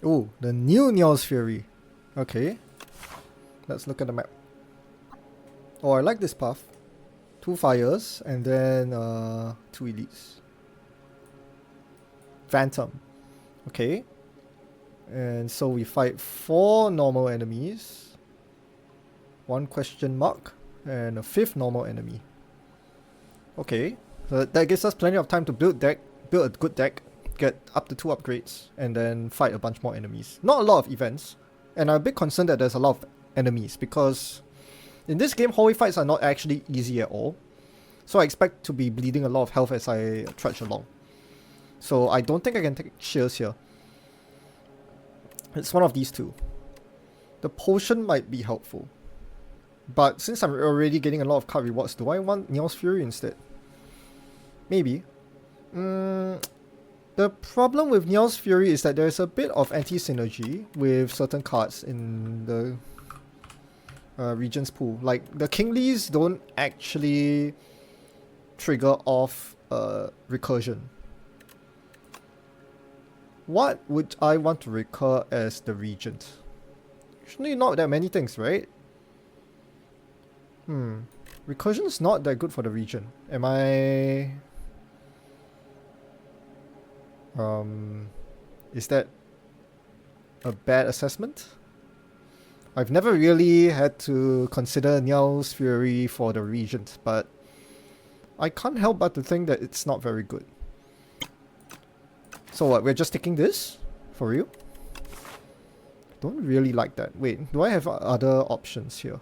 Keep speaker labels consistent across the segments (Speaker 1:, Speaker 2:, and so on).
Speaker 1: Oh, the new Neos Fury. Okay. Let's look at the map. Oh, I like this path. 2 fires and then 2 elites. Phantom. Okay. And so we fight 4 normal enemies. 1 question mark. And a 5th normal enemy. Okay. So that gives us plenty of time to build a good deck. Get up to 2 upgrades. And then fight a bunch more enemies. Not a lot of events. And I'm a bit concerned that there's a lot of enemies. Because in this game, hallway fights are not actually easy at all. So I expect to be bleeding a lot of health as I trudge along. So I don't think I can take shears here. It's one of these two. The potion might be helpful. But since I'm already getting a lot of card rewards, do I want Neos Fury instead? Maybe. The problem with Neos Fury is that there's a bit of anti-synergy with certain cards in the Regent's pool. Like, the Kinglies don't actually trigger off recursion. What would I want to recur as the Regent? Usually not that many things, right? Recursion is not that good for the Regent. Am I... is that a bad assessment? I've never really had to consider Neos Fury for the Regent, but I can't help but to think that it's not very good. So what, we're just taking this? For real? Don't really like that. Wait, do I have other options here?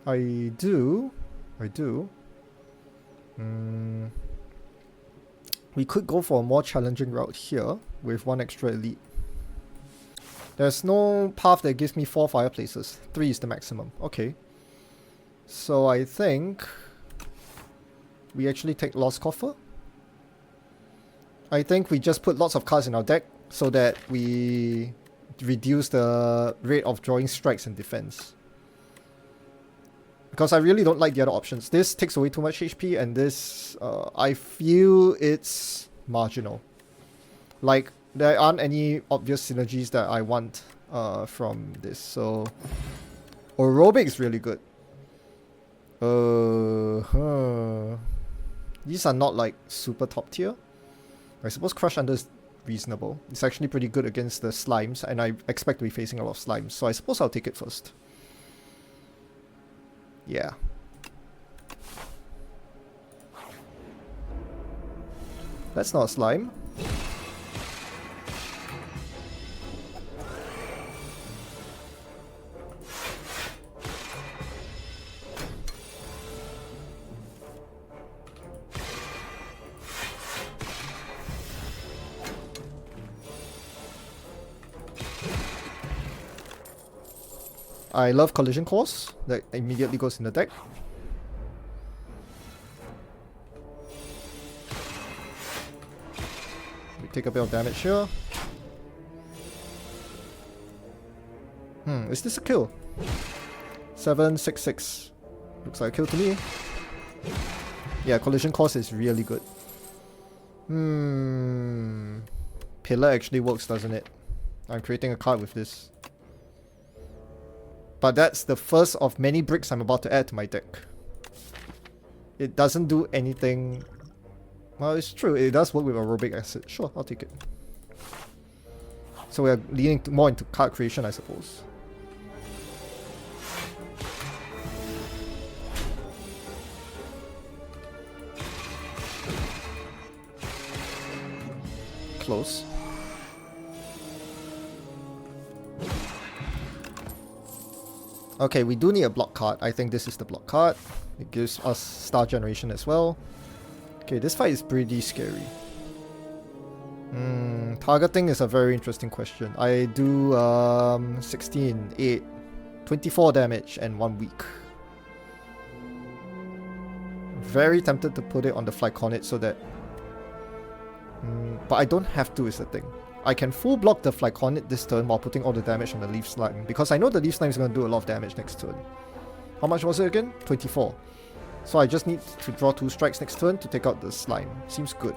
Speaker 1: I do. We could go for a more challenging route here with 1 extra elite. There's no path that gives me 4 fireplaces. 3 is the maximum. Okay. So I think we actually take Lost Coffer. I think we just put lots of cards in our deck so that we reduce the rate of drawing strikes and defense. Because I really don't like the other options. This takes away too much HP, and this, I feel it's marginal. Like, there aren't any obvious synergies that I want from this. So, Aerobic is really good. These are not like super top tier. I suppose Crush Under is reasonable. It's actually pretty good against the slimes, and I expect to be facing a lot of slimes. So I suppose I'll take it first. Yeah. That's not a slime. I love Collision Course. That immediately goes in the deck. We take a bit of damage here. Is this a kill? 766. Looks like a kill to me. Yeah, Collision Course is really good. Pillar actually works, doesn't it? I'm creating a card with this. But that's the first of many bricks I'm about to add to my deck. It doesn't do anything... Well, it's true. It does work with Aerobic Acid. Sure, I'll take it. So we're leaning more into card creation, I suppose. Close. Okay, we do need a block card. I think this is the block card. It gives us star generation as well. Okay, this fight is pretty scary. Targeting is a very interesting question. I do 16, 8, 24 damage and 1 weak. Very tempted to put it on the Flyconid so that... but I don't have to is the thing. I can full block the Flyconid this turn while putting all the damage on the Leaf Slime, because I know the Leaf Slime is going to do a lot of damage next turn. How much was it again? 24. So I just need to draw 2 strikes next turn to take out the Slime. Seems good.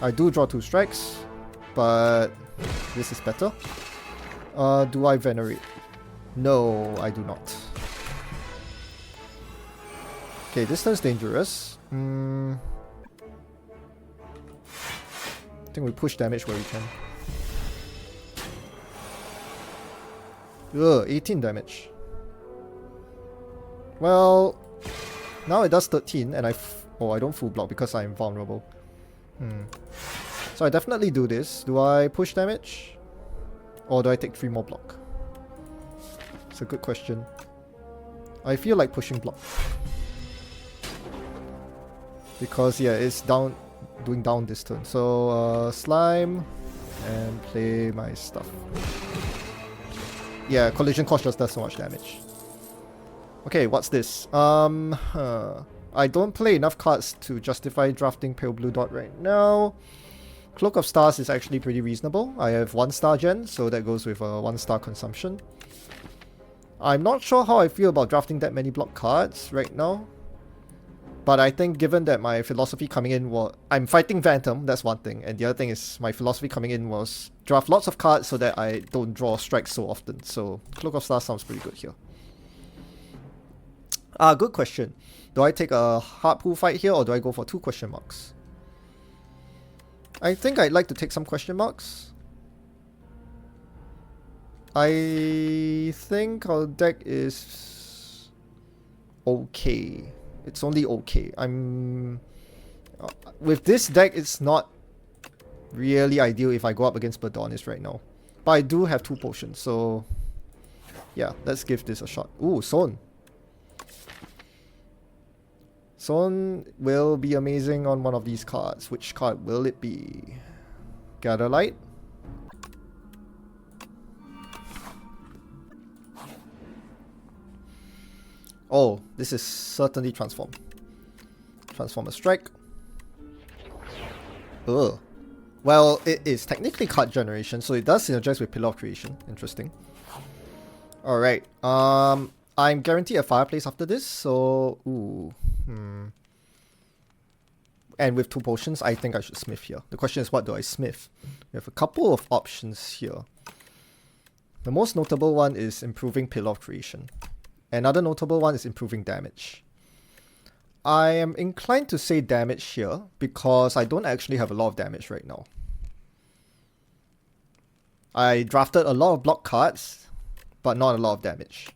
Speaker 1: I do draw 2 strikes, but this is better. Do I venerate? No, I do not. Okay, this turn's dangerous. I think we push damage where we can. Ugh, 18 damage. Well, now it does 13 and I don't full block because I'm vulnerable. So I definitely do this. Do I push damage? Or do I take 3 more block? It's a good question. I feel like pushing block. Because yeah, it's down, doing down this turn. So slime and play my stuff. Yeah, collision cost just does so much damage. Okay, what's this? I don't play enough cards to justify drafting Pale Blue Dot right now. Cloak of Stars is actually pretty reasonable. I have 1-star gen, so that goes with a 1-star consumption. I'm not sure how I feel about drafting that many block cards right now. But I think given that my philosophy coming in was... I'm fighting Phantom, that's one thing. And the other thing is my philosophy coming in was draft lots of cards so that I don't draw strikes so often. So Cloak of Stars sounds pretty good here. Good question. Do I take a hard pull fight here or do I go for 2 question marks? I think I'd like to take some question marks. I think our deck is okay. It's only okay. With this deck, it's not really ideal if I go up against Berdonis right now. But I do have 2 potions, so yeah, let's give this a shot. Ooh, Son. Son will be amazing on one of these cards. Which card will it be? Gather Light. Oh, this is certainly Transform. Transformer Strike. Ugh. Well, it is technically card generation, so it does synergize with Pillar of Creation. Interesting. Alright. I'm guaranteed a Fireplace after this, so... Ooh. And with 2 potions, I think I should smith here. The question is, what do I smith? We have a couple of options here. The most notable one is improving Pillar of Creation. Another notable one is improving damage. I am inclined to say damage here because I don't actually have a lot of damage right now. I drafted a lot of block cards, but not a lot of damage.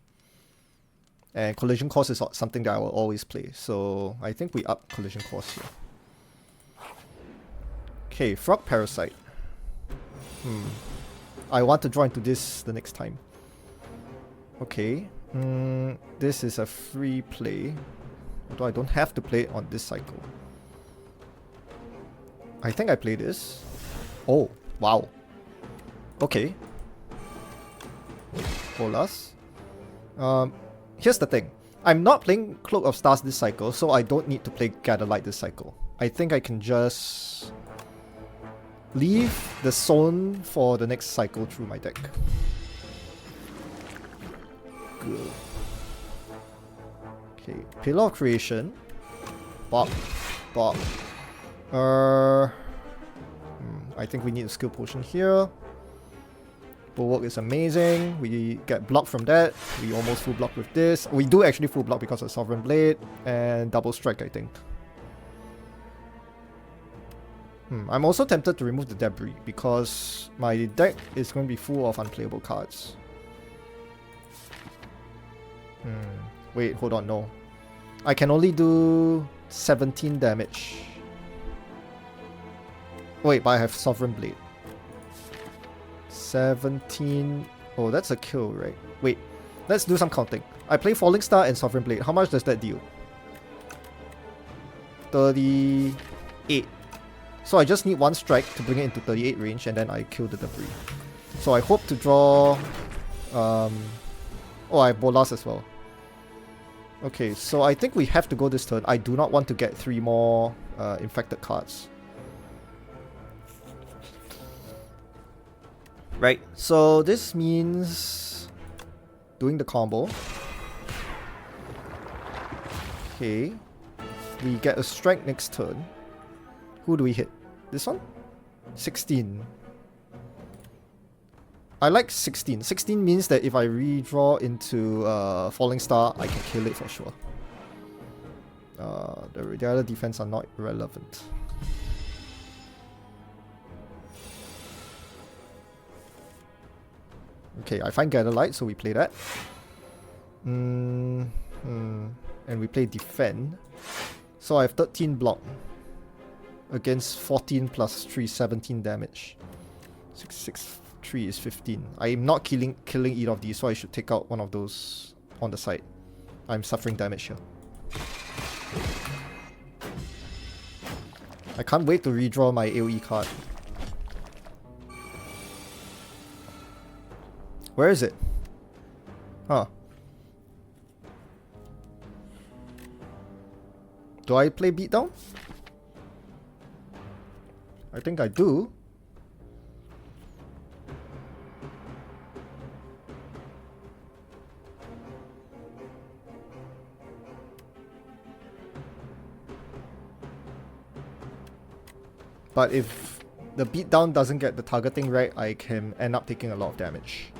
Speaker 1: And collision cost is something that I will always play, so I think we up collision cost here. Okay, Frog Parasite. I want to draw into this the next time. Okay. This is a free play. Although I don't have to play it on this cycle. I think I play this. Oh, wow. Okay. Bolas. Here's the thing. I'm not playing Cloak of Stars this cycle, so I don't need to play Gather Light this cycle. I think I can just leave the Zone for the next cycle through my deck. Good. Okay, Pillar of Creation. Bop. Bop. I think we need a skill potion here. Bulwark is amazing. We get blocked from that. We almost full block with this. We do actually full block because of Sovereign Blade. And double strike, I think. I'm also tempted to remove the Debris because my deck is going to be full of unplayable cards. Wait, hold on, no. I can only do 17 damage. Wait, but I have Sovereign Blade. 17... Oh, that's a kill, right? Wait, let's do some counting. I play Falling Star and Sovereign Blade. How much does that deal? 38. So I just need 1 strike to bring it into 38 range and then I kill the Debris. So I hope to draw... Oh, I have Bolas as well. Okay, so I think we have to go this turn. I do not want to get 3 more infected cards. Right, so this means doing the combo. Okay, we get a strike next turn. Who do we hit? This one? 16. I like 16. 16 means that if I redraw into Falling Star, I can kill it for sure. The other defense are not relevant. Okay, I find Gather Light, so we play that. And we play Defend. So I have 13 block. Against 14 plus 3, 17 damage. 6, 6, 3 is 15. I'm not killing either of these, so I should take out one of those on the side. I'm suffering damage here. I can't wait to redraw my AoE card. Where is it? Huh. Do I play Beatdown? I think I do. But if the beatdown doesn't get the targeting right, I can end up taking a lot of damage.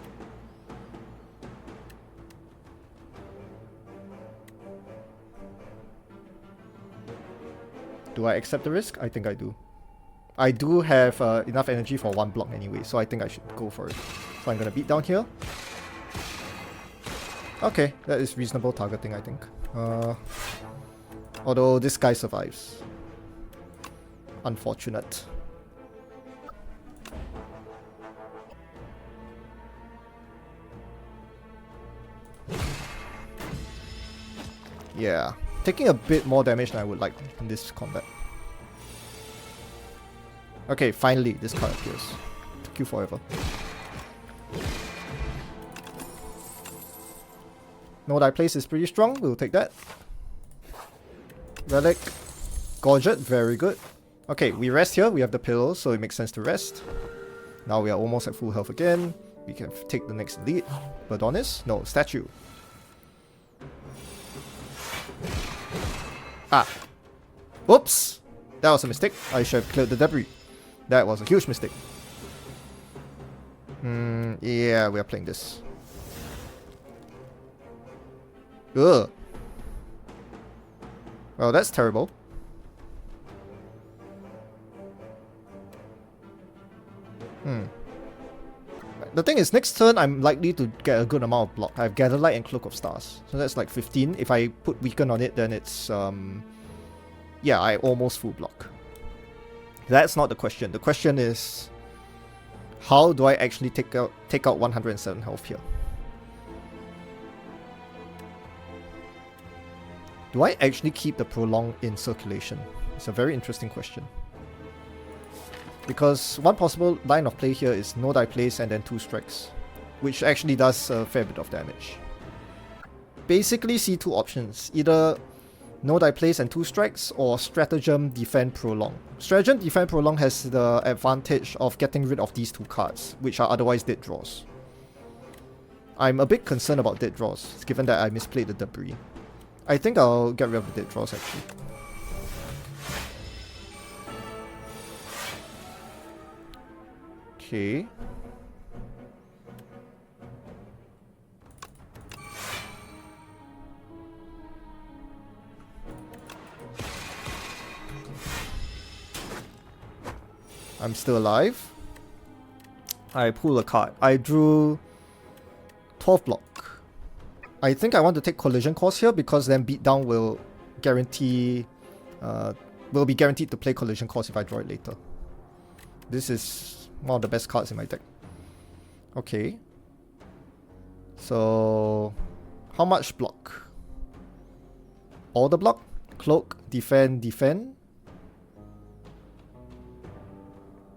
Speaker 1: Do I accept the risk? I think I do. I do have enough energy for one block anyway, so I think I should go for it. So I'm gonna beat down here. Okay, that is reasonable targeting, I think. Although this guy survives. Unfortunate. Yeah, taking a bit more damage than I would like in this combat. Okay, finally this card appears. Took you forever. Know that place is pretty strong, we'll take that. Relic. Gorget, very good. Okay, we rest here, we have the pillow, so it makes sense to rest. Now we are almost at full health again. We can take the next elite. Berdonis? No, statue. Ah. Whoops! That was a mistake. I should have cleared the debris. That was a huge mistake. Yeah, we are playing this. Ugh. Well, that's terrible. The thing is, next turn I'm likely to get a good amount of block. I have Gather Light and Cloak of Stars. So that's like 15. If I put Weaken on it, then it's yeah, I almost full block. That's not the question. The question is, how do I actually take out 107 health here? Do I actually keep the Prolong in circulation? It's a very interesting question. Because one possible line of play here is no die place and then 2 strikes, which actually does a fair bit of damage. Basically see 2 options, either no die place and 2 strikes, or Stratagem Defend Prolong. Stratagem Defend Prolong has the advantage of getting rid of these 2 cards, which are otherwise dead draws. I'm a bit concerned about dead draws, given that I misplayed the debris. I think I'll get rid of the dead draws actually. Okay. I'm still alive. I pull a card. I drew 12 block. I think I want to take Collision Course here because then Beatdown will guarantee will be guaranteed to play Collision Course if I draw it later. This is one of the best cards in my deck. Okay. So how much block? All the block? Cloak, defend, defend.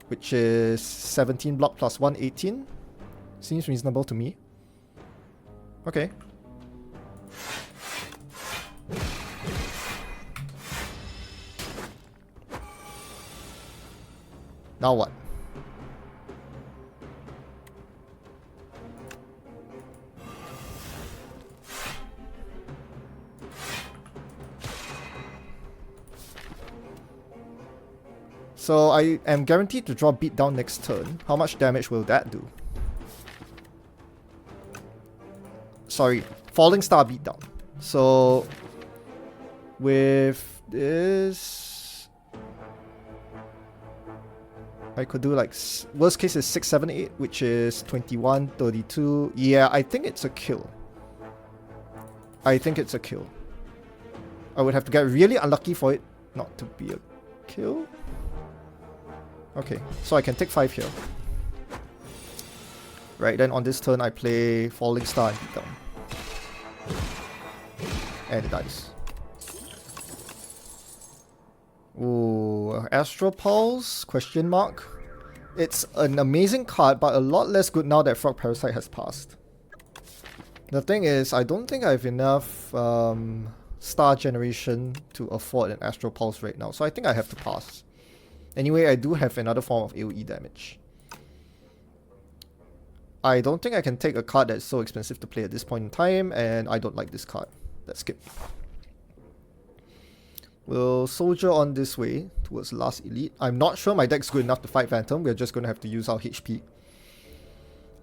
Speaker 1: Which is 17 block plus 1, 18. Seems reasonable to me. Okay. Now what? So I am guaranteed to draw Beatdown next turn. How much damage will that do? Sorry, Falling Star Beatdown. So with this, I could do like, worst case is 6, 7, 8, which is 21, 32. Yeah, I think it's a kill. I think it's a kill. I would have to get really unlucky for it not to be a kill. Okay, so I can take 5 here. Right, then on this turn I play Falling Star and Beatdown. And it dies. Ooh, Astral Pulse? Question mark. It's an amazing card, but a lot less good now that Frog Parasite has passed. The thing is, I don't think I have enough star generation to afford an Astral Pulse right now, so I think I have to pass. Anyway, I do have another form of AoE damage. I don't think I can take a card that's so expensive to play at this point in time, and I don't like this card. Let's skip. We'll soldier on this way towards the last elite. I'm not sure my deck's good enough to fight Phantom. We're just going to have to use our HP.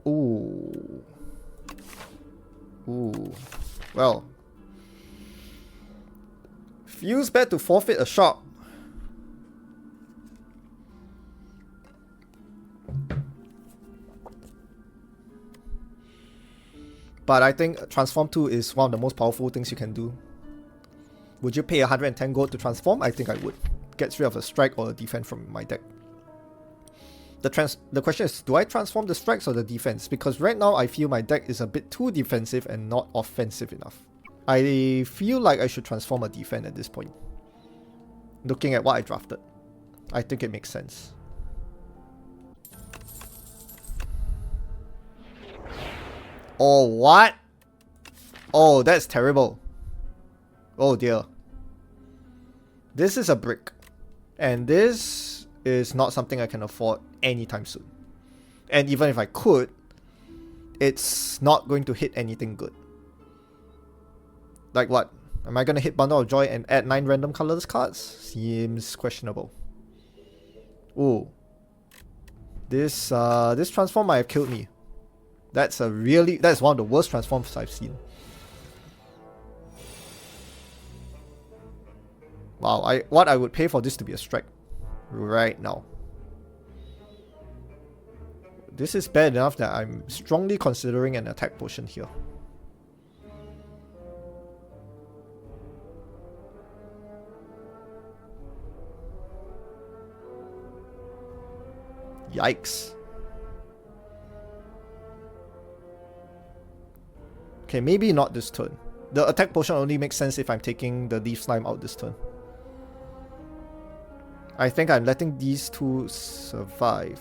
Speaker 1: Ooh. Ooh. Well. Feels bad to forfeit a shop. But I think Transform 2 is one of the most powerful things you can do. Would you pay 110 gold to transform? I think I would. Gets rid of a strike or a defense from my deck. The question is, do I transform the strikes or the defense? Because right now I feel my deck is a bit too defensive and not offensive enough. I feel like I should transform a defense at this point. Looking at what I drafted. I think it makes sense. Oh, what? Oh, that's terrible. Oh dear. This is a brick. And this is not something I can afford anytime soon. And even if I could, it's not going to hit anything good. Like what? Am I going to hit Bundle of Joy and add 9 random colorless cards? Seems questionable. Ooh. This transform might have killed me. That's one of the worst transforms I've seen. Wow, what I would pay for this to be a strike right now. This is bad enough that I'm strongly considering an attack potion here. Yikes. Okay, maybe not this turn. The attack potion only makes sense if I'm taking the Leaf Slime out this turn. I think I'm letting these two survive.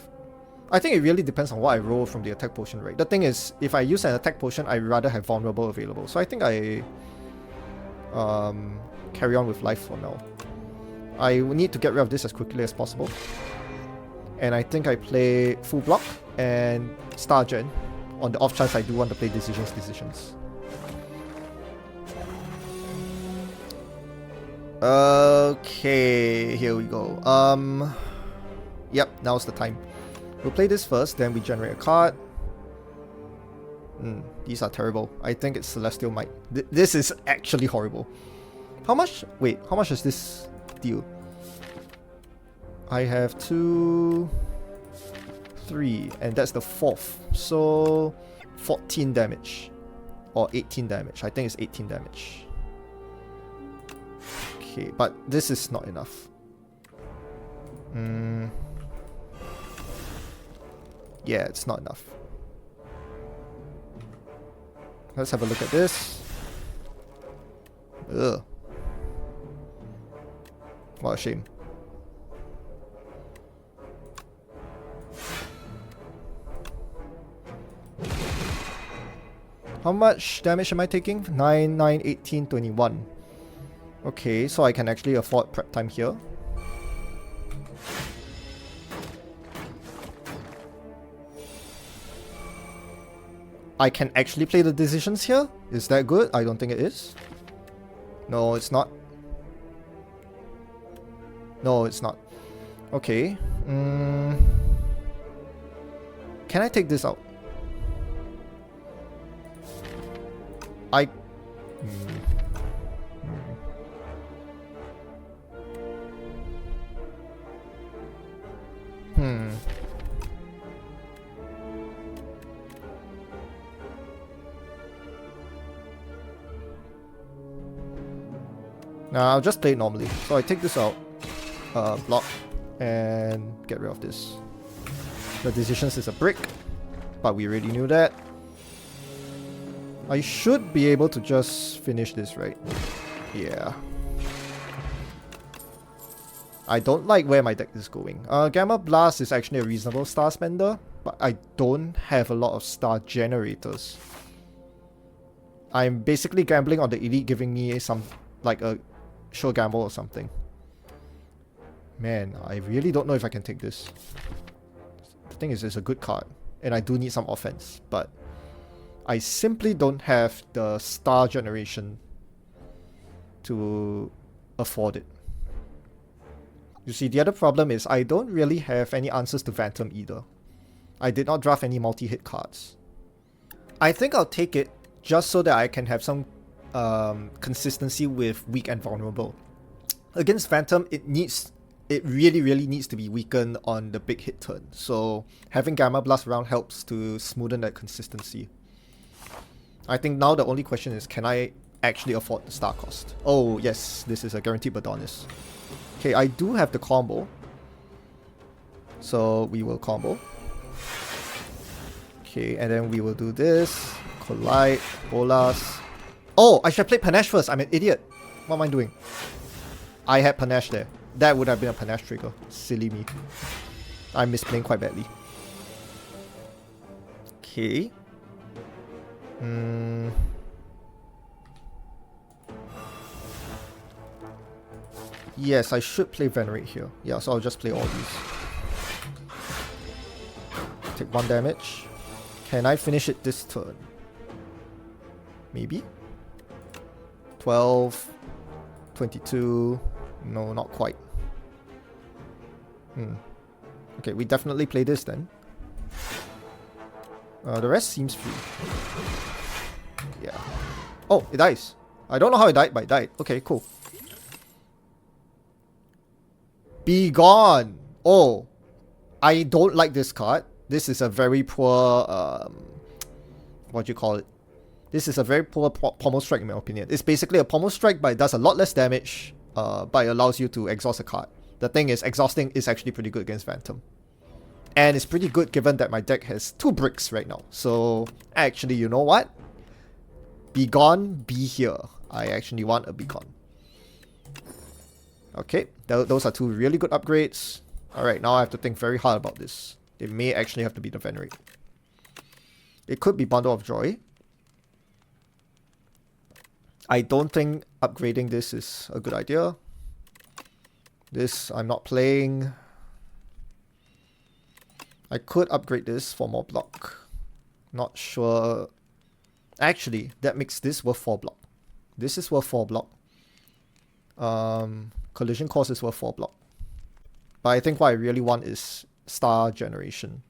Speaker 1: I think it really depends on what I roll from the attack potion, right? The thing is, if I use an attack potion, I'd rather have vulnerable available. So I think I carry on with life for now. I need to get rid of this as quickly as possible. And I think I play full block and Star Gen on the off chance I do want to play decisions. Okay, here we go. Yep, now's the time. We'll play this first, then we generate a card. These are terrible. I think it's Celestial Might. This is actually horrible. How much? Wait, how much does this deal? I have 2, 3, and that's the 4th. So 14 damage. Or 18 damage. I think it's 18 damage. Okay, but this is not enough. Yeah, it's not enough. Let's have a look at this. Ugh. What a shame. How much damage am I taking? 9, 9, 18, 21. Okay, so I can actually afford prep time here. I can actually play the decisions here? Is that good? I don't think it is. No, it's not. No, it's not. Okay. Can I take this out? I... Nah, I'll just play it normally. So I take this out, block, and get rid of this. The decisions is a brick, but we already knew that. I should be able to just finish this, right? Yeah. I don't like where my deck is going. Gamma Blast is actually a reasonable star spender, but I don't have a lot of star generators. I'm basically gambling on the elite giving me some, like a sure gamble or something. Man, I really don't know if I can take this. The thing is, it's a good card, and I do need some offense, but I simply don't have the star generation to afford it. You see, the other problem is I don't really have any answers to Phantom either. I did not draft any multi-hit cards. I think I'll take it just so that I can have some consistency with weak and vulnerable. Against Phantom, it really needs to be weakened on the big hit turn. So having Gamma Blast around helps to smoothen that consistency. I think now the only question is, can I actually afford the star cost? Oh yes, this is a guaranteed Badonis. Okay, I do have the combo. So we will combo. Okay, and then we will do this. Collide, Bolas. Oh, I should have played Panache first. I'm an idiot. What am I doing? I had Panache there. That would have been a Panache trigger. Silly me. I'm misplaying quite badly. Okay. Yes, I should play Venerate here. Yeah, so I'll just play all these. Take 1 damage. Can I finish it this turn? Maybe? 12, 22, no, not quite. Okay, we definitely play this then. The rest seems free. Yeah. Oh, it dies. I don't know how it died, but it died. Okay, cool. Be gone! Oh, I don't like this card. This is a very poor, what do you call it? This is a very poor Pommel Strike in my opinion. It's basically a Pommel Strike, but it does a lot less damage, but it allows you to exhaust a card. The thing is, exhausting is actually pretty good against Phantom. And it's pretty good given that my deck has 2 bricks right now. So, actually, you know what? Be gone, be here. I actually want a beacon. Okay, those are 2 really good upgrades. Alright, now I have to think very hard about this. It may actually have to be the Venerate. It could be Bundle of Joy. I don't think upgrading this is a good idea. This I'm not playing. I could upgrade this for more block. Not sure. Actually, that makes this worth 4 block. This is worth 4 block. Collision cost is worth 4 block. But I think what I really want is star generation.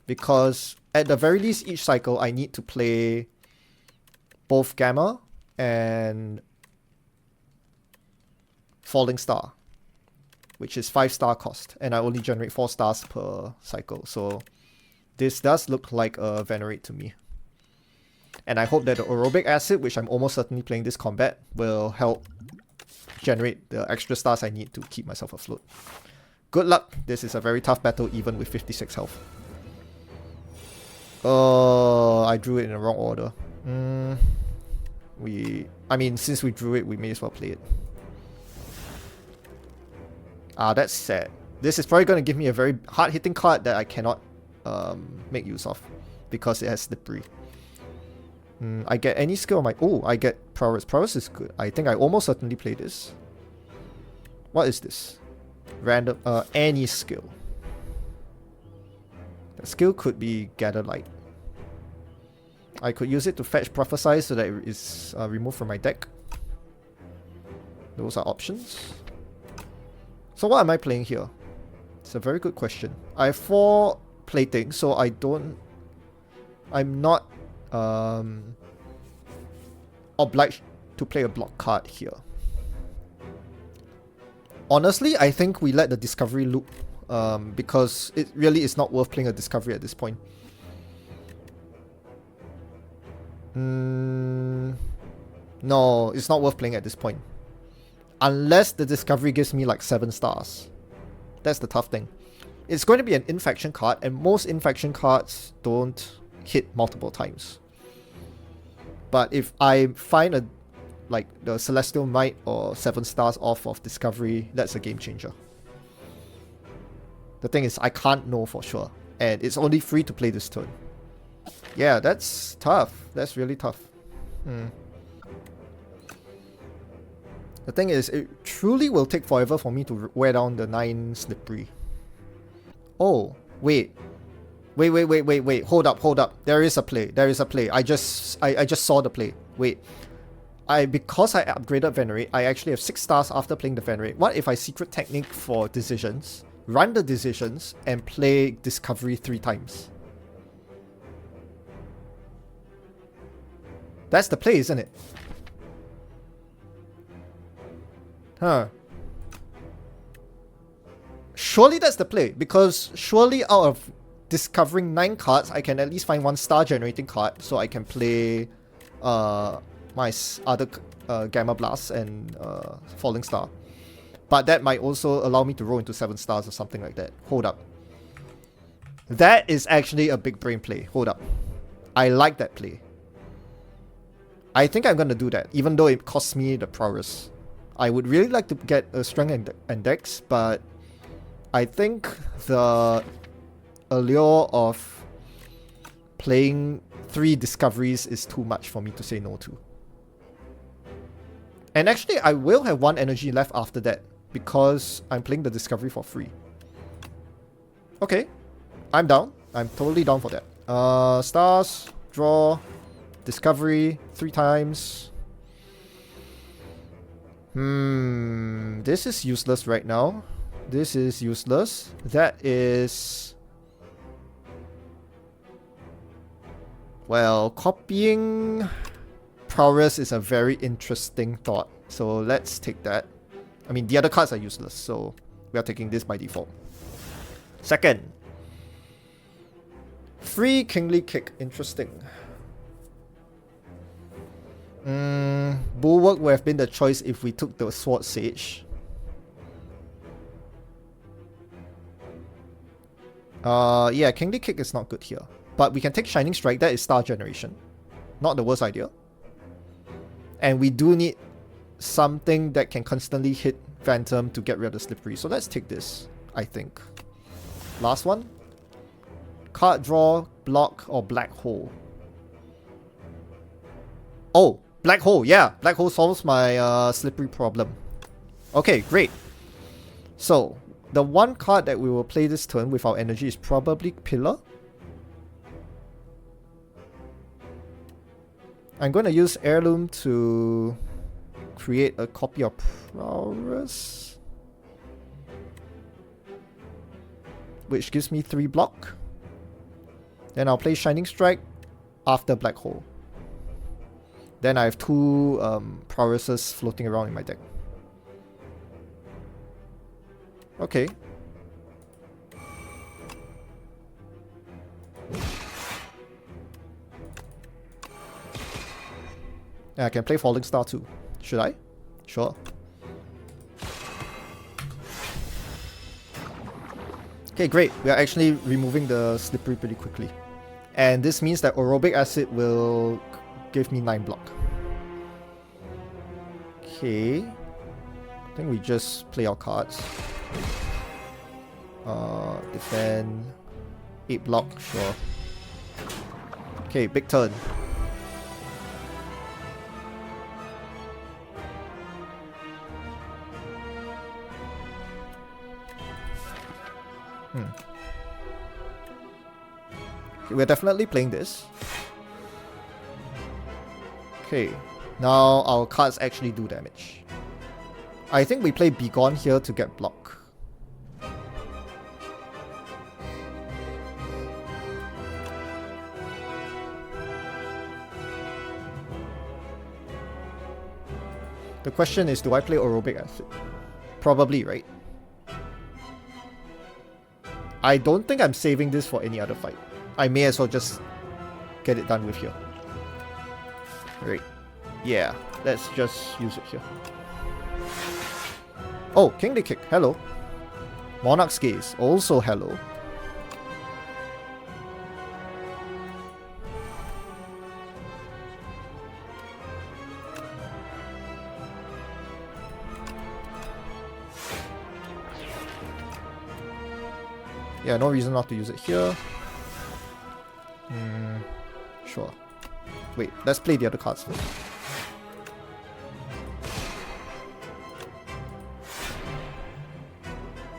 Speaker 1: Because at the very least, each cycle I need to play both Gamma and Falling Star, which is 5 star cost, and I only generate 4 stars per cycle. So this does look like a Venerate to me. And I hope that the Aerobic Acid, which I'm almost certainly playing this combat, will help generate the extra stars I need to keep myself afloat. Good luck. This is a very tough battle even with 56 health. Oh, I drew it in the wrong order. I mean, since we drew it, we may as well play it. Ah, that's sad. This is probably going to give me a very hard-hitting card that I cannot make use of because it has Slippery. I get any skill on my... Oh, I get Prowess. Prowess is good. I think I almost certainly play this. What is this? Random... any skill. The skill could be Gather Light. I could use it to fetch Prophesize so that it is removed from my deck. Those are options. So what am I playing here? It's a very good question. I have 4 plating, so I'm not obliged to play a block card here. Honestly, I think we let the discovery loop because it really is not worth playing a discovery at this point. No, it's not worth playing at this point. Unless the discovery gives me like 7 stars. That's the tough thing. It's going to be an infection card, and most infection cards don't hit multiple times. But if I find like the Celestial Might or 7 stars off of discovery, that's a game changer. The thing is, I can't know for sure, and it's only free to play this turn. Yeah, that's tough. That's really tough. The thing is, it truly will take forever for me to wear down the 9 Slippery. Oh, wait. Wait. Hold up. There is a play. I just saw the play. Wait. Because I upgraded Venerate, I actually have 6 stars after playing the Venerate. What if I secret technique for decisions, run the decisions, and play Discovery 3 times? That's the play, isn't it? Huh. Surely that's the play, because surely out of discovering 9 cards, I can at least find 1 star generating card, so I can play my other Gamma Blast and Falling Star. But that might also allow me to roll into 7 stars or something like that. Hold up. That is actually a big brain play. Hold up. I like that play. I think I'm going to do that, even though it costs me the prowess. I would really like to get a strength and dex, but I think the allure of playing 3 discoveries is too much for me to say no to. And actually, I will have 1 energy left after that, because I'm playing the discovery for free. Okay, I'm down. I'm totally down for that. Stars, draw, discovery, 3 times. This is useless right now. This is useless. That is... Well, copying prowess is a very interesting thought. So let's take that. I mean, the other cards are useless, so we are taking this by default. Second. Free Kingly Kick. Interesting. Bulwark would have been the choice if we took the Sword Sage. Yeah, Kingly Kick is not good here. But we can take Shining Strike. That is star generation. Not the worst idea. And we do need something that can constantly hit Phantom to get rid of the Slippery. So let's take this, I think. Last one. Card draw, block, or Black Hole. Oh, Black Hole. Yeah, Black Hole solves my Slippery problem. Okay, great. So, the one card that we will play this turn with our energy is probably Pillar. I'm going to use Heirloom to create a copy of Prowess, which gives me 3 block. Then I'll play Shining Strike after Black Hole. Then I have 2 Prowesses floating around in my deck. Okay. Yeah, I can play Falling Star too. Should I? Sure. Okay, great. We are actually removing the Slippery pretty quickly. And this means that Aerobic Acid will give me 9 block. Okay. I think we just play our cards. Defend. 8 block, sure. Okay, big turn. We're definitely playing this. Okay, now our cards actually do damage. I think we play Begone here to get block. The question is, do I play Aerobic Acid? Probably, right? I don't think I'm saving this for any other fight. I may as well just get it done with here. Right. Yeah, let's just use it here. Oh, Kingly Kick, hello. Monarch's Gaze, also hello. Yeah, no reason not to use it here. Sure. Wait, let's play the other cards first.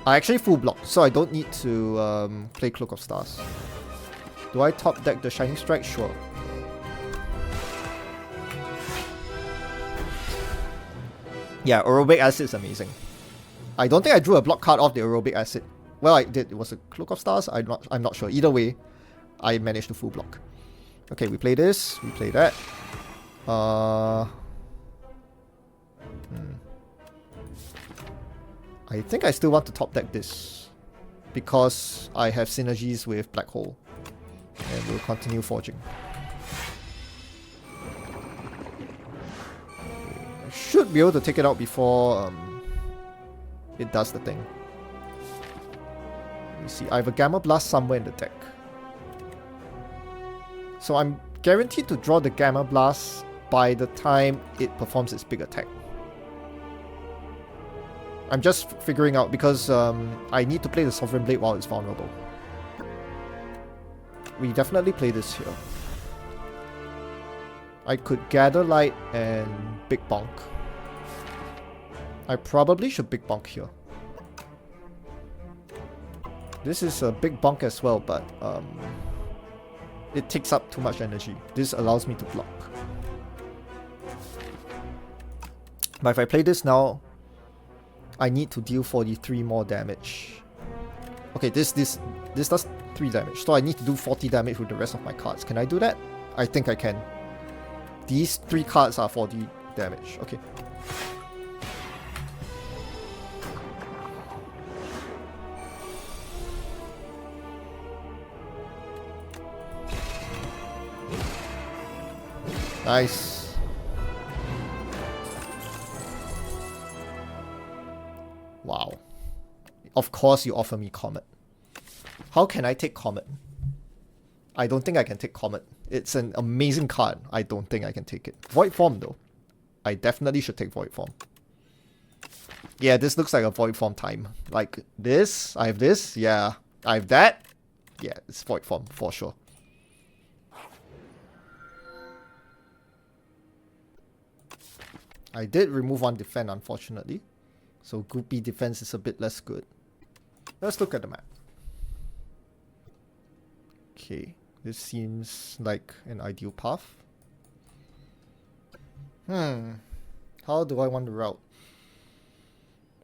Speaker 1: I actually full block, so I don't need to play Cloak of Stars. Do I top deck the Shining Strike? Sure. Yeah, Aerobic Acid is amazing. I don't think I drew a block card off the Aerobic Acid. Well, I did. It was a Cloak of Stars. I'm not sure. Either way, I managed to full block. Okay, we play this. We play that. I think I still want to top deck this because I have synergies with Black Hole, and we'll continue forging. I should be able to take it out before it does the thing. Let me see. I have a Gamma Blast somewhere in the deck, so I'm guaranteed to draw the Gamma Blast by the time it performs its big attack. I'm just figuring out because I need to play the Sovereign Blade while it's vulnerable. We definitely play this here. I could Gather Light and Big Bonk. I probably should Big Bonk here. This is a Big Bonk as well, but it takes up too much energy. This allows me to block. But if I play this now, I need to deal 43 more damage. Okay, this does 3 damage, so I need to do 40 damage with the rest of my cards. Can I do that? I think I can. These 3 cards are 40 damage. Okay. Nice. Wow. Of course you offer me Comet. How can I take Comet? I don't think I can take Comet. It's an amazing card. I don't think I can take it. Void Form though. I definitely should take Void Form. Yeah, this looks like a Void Form time. Like this, I have this, yeah. I have that. Yeah, it's Void Form for sure. I did remove one defend, unfortunately. So Group B defense is a bit less good. Let's look at the map. Okay, this seems like an ideal path. How do I want to route?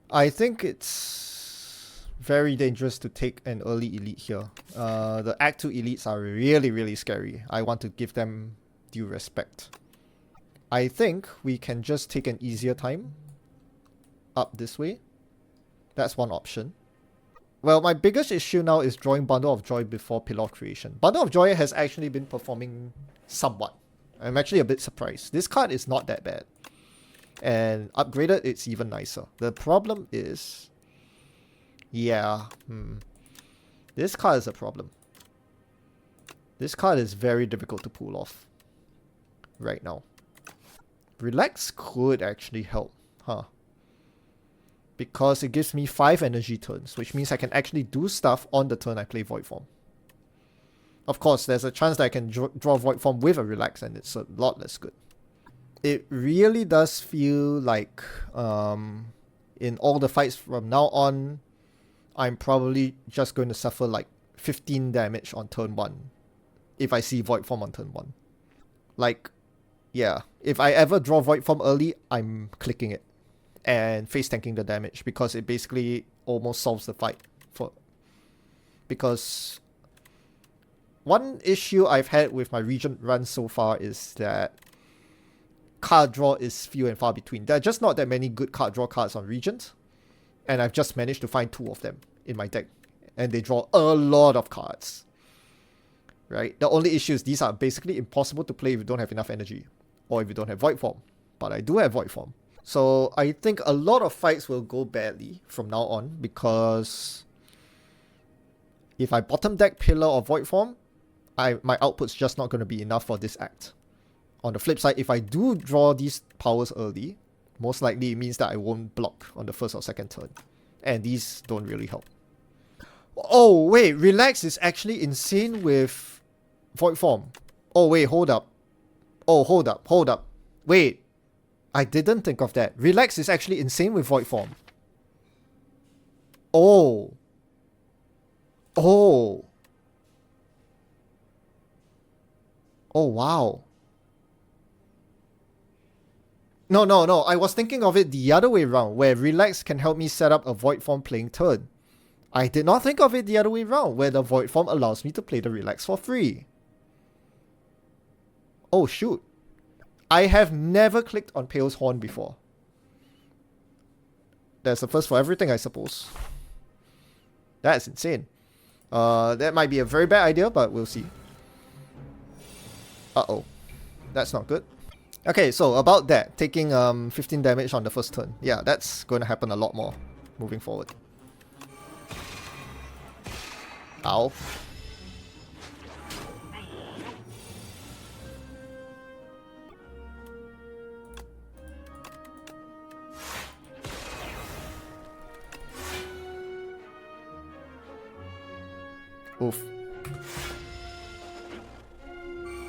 Speaker 1: I think it's very dangerous to take an early elite here. The Act 2 elites are really, really scary. I want to give them due respect. I think we can just take an easier time up this way. That's one option. Well, my biggest issue now is drawing Bundle of Joy before Pillar of Creation. Bundle of Joy has actually been performing somewhat. I'm actually a bit surprised. This card is not that bad. And upgraded, it's even nicer. The problem is... Yeah. This card is a problem. This card is very difficult to pull off right now. Relax could actually help. Because it gives me 5 energy turns, which means I can actually do stuff on the turn I play Void Form. Of course, there's a chance that I can draw Void Form with a Relax, and it's a lot less good. It really does feel like in all the fights from now on, I'm probably just going to suffer like 15 damage on turn 1 if I see Void Form on turn 1. Like, yeah, if I ever draw Void Form early, I'm clicking it and face tanking the damage because it basically almost solves the fight. Because one issue I've had with my Regent run so far is that card draw is few and far between. There are just not that many good card draw cards on Regent, and I've just managed to find 2 of them in my deck, and they draw a lot of cards. Right? The only issue is these are basically impossible to play if you don't have enough energy, or if you don't have Void Form. But I do have Void Form. So I think a lot of fights will go badly from now on, because if I bottom deck Pillar or Void Form, my output's just not going to be enough for this act. On the flip side, if I do draw these powers early, most likely it means that I won't block on the first or second turn. And these don't really help. Oh, wait, Relax is actually insane with Void Form. Oh, wait, hold up. Oh, hold up. Wait, I didn't think of that. Relax is actually insane with Void Form. Oh. Oh. Oh, wow. No. I was thinking of it the other way around, where Relax can help me set up a Void Form playing turn. I did not think of it the other way around, where the Void Form allows me to play the Relax for free. Oh, shoot. I have never clicked on Pale's Horn before. That's the first for everything, I suppose. That's insane. That might be a very bad idea, but we'll see. Uh-oh. That's not good. Okay, so about that, taking 15 damage on the first turn. Yeah, that's going to happen a lot more moving forward. Ow. Oof.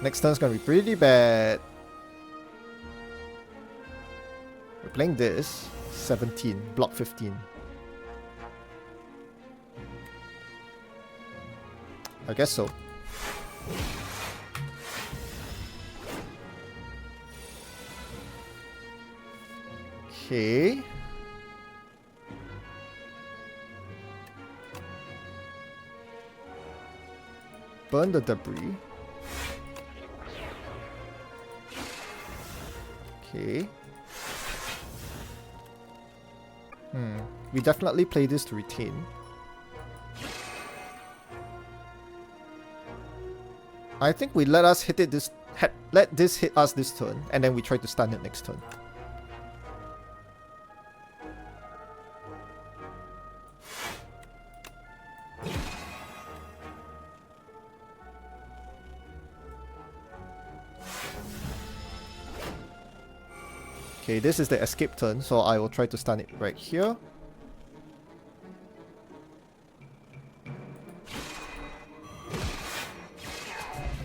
Speaker 1: Next turn's gonna be pretty bad. We're playing this. 17, block 15. I guess so. Okay. Burn the debris. Okay. We definitely play this to retain. I think we let this hit us this turn, and then we try to stun it next turn. Okay, this is the escape turn, so I will try to stun it right here.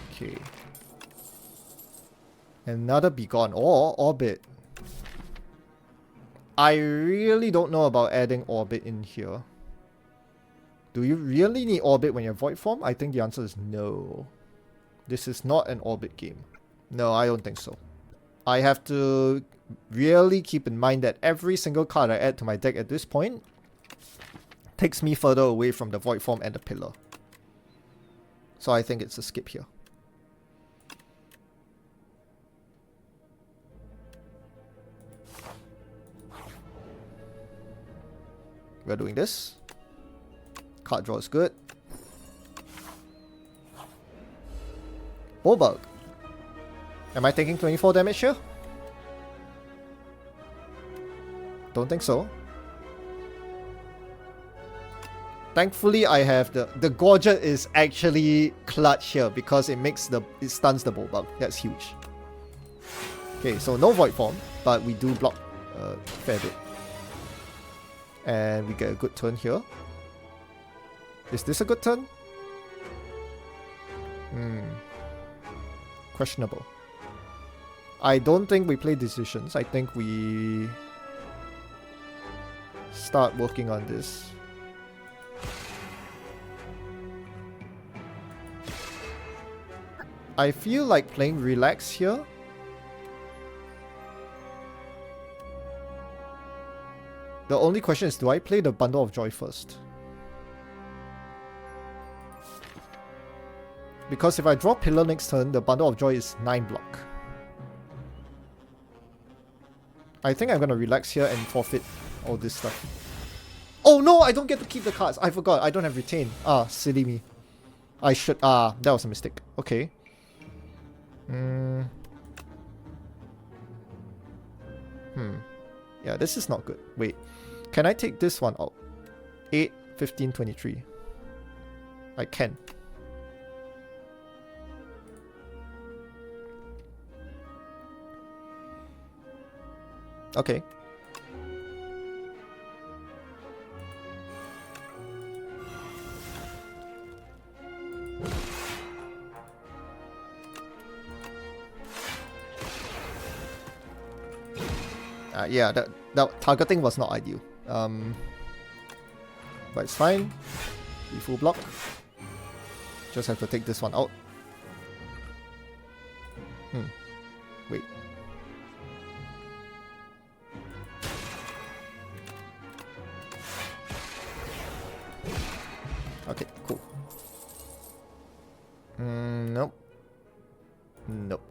Speaker 1: Okay. Another Begone or Orbit. I really don't know about adding Orbit in here. Do you really need Orbit when you're Void Form? I think the answer is no. This is not an Orbit game. No, I don't think so. I have to really keep in mind that every single card I add to my deck at this point takes me further away from the Void Form and the Pillar. So I think it's a skip here. We're doing this. Card draw is good. Bulbug. Am I taking 24 damage here? Don't think so. Thankfully, I have the Gorget is actually clutch here because it stuns the Bulbug. That's huge. Okay, so no Void Form, but we do block a fair bit. And we get a good turn here. Is this a good turn? Questionable. I don't think we play decisions. I think we start working on this. I feel like playing Relax here. The only question is, do I play the Bundle of Joy first? Because if I draw Pillar next turn, the Bundle of Joy is 9 block. I think I'm gonna relax here and forfeit all this stuff. Oh no, I don't get to keep the cards. I forgot. I don't have retain. Ah, silly me. I should. Ah, that was a mistake. Okay. Yeah, this is not good. Wait. Can I take this one out? 8, 15, 23. I can. Okay. Yeah, that targeting was not ideal. But it's fine. We full block. Just have to take this one out. Wait. Okay, cool. Nope. Nope.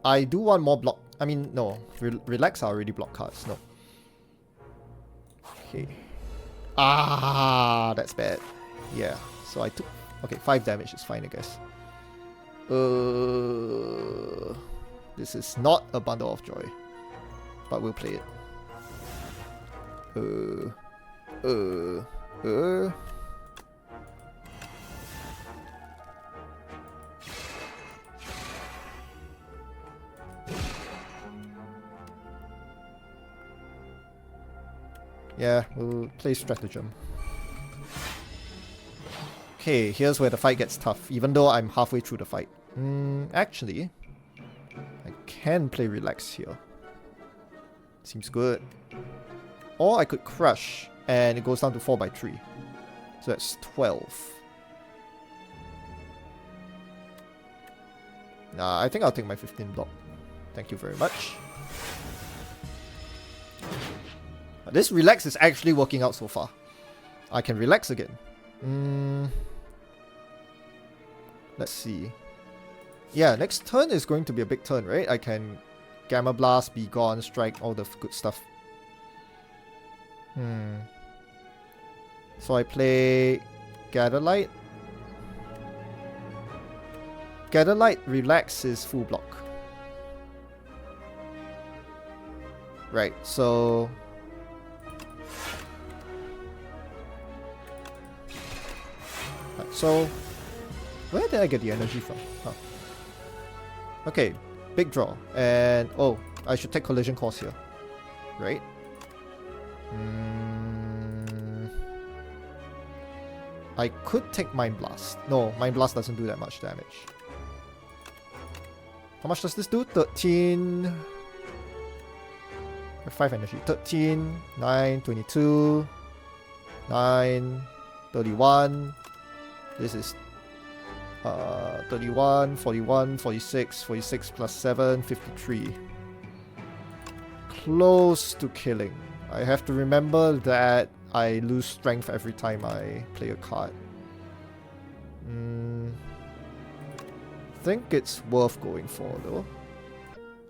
Speaker 1: I do want more block. I mean, no. Relax are already block cards. No. Okay. Ah, that's bad. Yeah. So I took... Okay, 5 damage is fine, I guess. This is not a bundle of joy. But we'll play it. Yeah, we'll play stratagem. Okay, here's where the fight gets tough, even though I'm halfway through the fight. Actually, I can play relax here. Seems good. Or I could crush, and it goes down to 4 by 3. So that's 12. Nah, I think I'll take my 15 block. Thank you very much. This relax is actually working out so far. I can relax again. Let's see. Yeah, next turn is going to be a big turn, right? I can Gamma Blast, Be Gone, Strike, all the good stuff. So I play Gather Light. Gather Light relax is full block. Right, so... So, where did I get the energy from? Huh. Okay, big draw. And, oh, I should take collision course here. Right? I could take Mind Blast. No, Mind Blast doesn't do that much damage. How much does this do? 13... 5 energy. 13, 9, 22, 9, 31... This is 31, 41, 46, 46 plus 7, 53. Close to killing. I have to remember that I lose strength every time I play a card. Think it's worth going for though.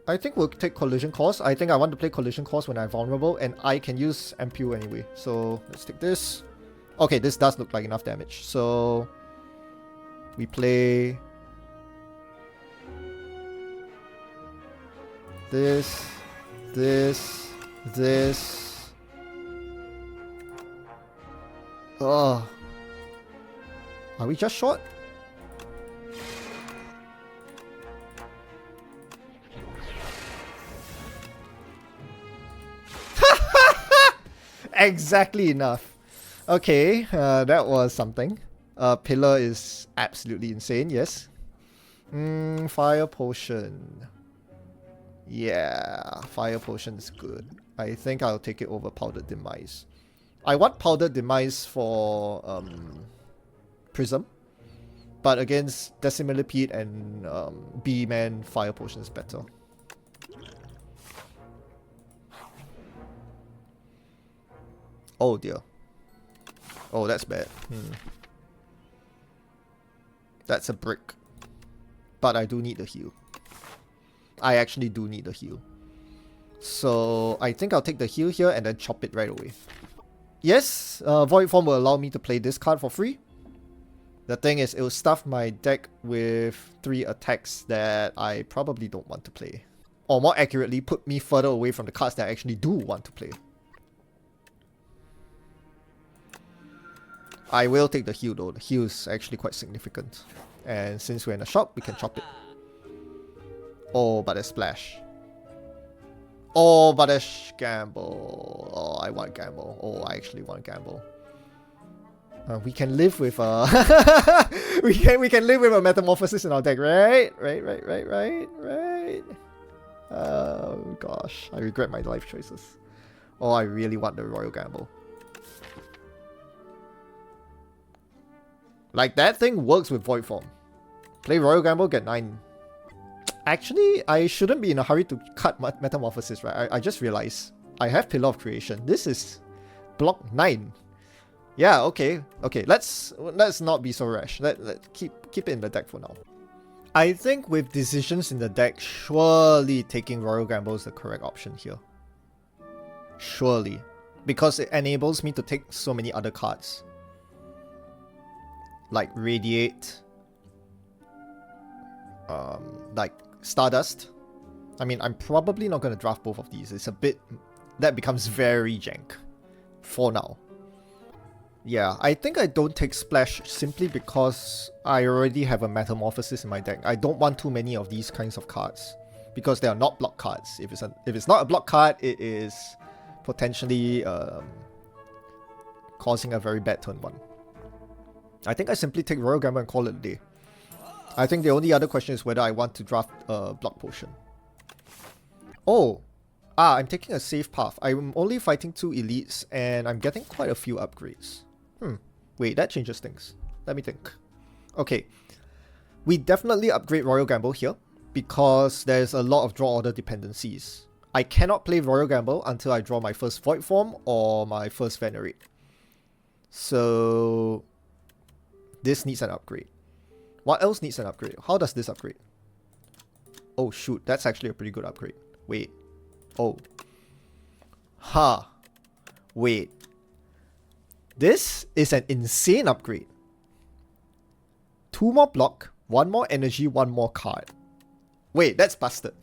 Speaker 1: I think we'll take collision course. I think I want to play collision course when I'm vulnerable, and I can use MPU anyway. So let's take this. Okay, this does look like enough damage. So we play this, this. Oh, are we just short? Exactly enough. Okay, that was something. Pillar is absolutely insane, yes. Fire Potion. Yeah, Fire Potion is good. I think I'll take it over Powdered Demise. I want Powdered Demise for Prism. But against Decimillipede and B-Man, Fire Potion is better. Oh dear. Oh, that's bad. That's a brick. But I do need the heal. I actually do need a heal. So I think I'll take the heal here and then chop it right away. Yes, Void Form will allow me to play this card for free. The thing is, it will stuff my deck with 3 attacks that I probably don't want to play. Or more accurately, put me further away from the cards that I actually do want to play. I will take the heal though. The heal is actually quite significant. And since we're in a shop, we can chop it. Oh, but a splash. Oh, but a gamble. Oh, I want gamble. Oh, I actually want gamble. We can live with we can live with a metamorphosis in our deck, right? Right. Oh gosh, I regret my life choices. Oh, I really want the Royal Gamble. Like, that thing works with Void Form. Play Royal Gamble, get 9. Actually, I shouldn't be in a hurry to cut Metamorphosis, right? I just realized I have Pillar of Creation. This is block 9. Yeah, okay. Let's not be so rash. Let keep it in the deck for now. I think with decisions in the deck, surely taking Royal Gamble is the correct option here. Surely. Because it enables me to take so many other cards. Like Radiate. Like Stardust. I mean, I'm probably not going to draft both of these. It's a bit... That becomes very jank. For now. Yeah, I think I don't take Splash simply because I already have a Metamorphosis in my deck. I don't want too many of these kinds of cards. Because they are not block cards. If it's not a block card, it is potentially causing a very bad turn 1. I think I simply take Royal Gamble and call it a day. I think the only other question is whether I want to draft a Block Potion. Oh! I'm taking a safe path. I'm only fighting 2 elites and I'm getting quite a few upgrades. Wait, that changes things. Let me think. Okay. We definitely upgrade Royal Gamble here because there's a lot of draw order dependencies. I cannot play Royal Gamble until I draw my first Void Form or my first Venerate. So... this needs an upgrade. What else needs an upgrade? How does this upgrade? Oh shoot, that's actually a pretty good upgrade. Wait. Oh. Wait. This is an insane upgrade. 2 more block, 1 more energy, 1 more card. Wait, that's busted.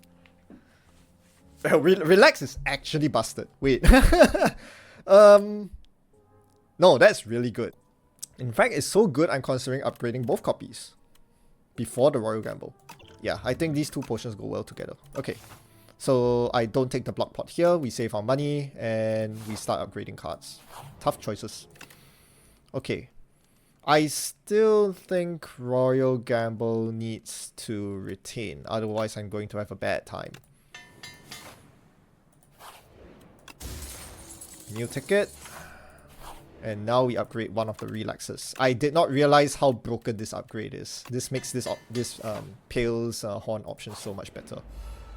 Speaker 1: Relax is actually busted. Wait. No, that's really good. In fact, it's so good I'm considering upgrading both copies before the Royal Gamble. Yeah, I think these 2 potions go well together. Okay, so I don't take the block pot here. We save our money and we start upgrading cards. Tough choices. Okay, I still think Royal Gamble needs to retain. Otherwise, I'm going to have a bad time. New ticket. And now we upgrade one of the relaxes. I did not realize how broken this upgrade is. This makes this Pale's Horn option so much better.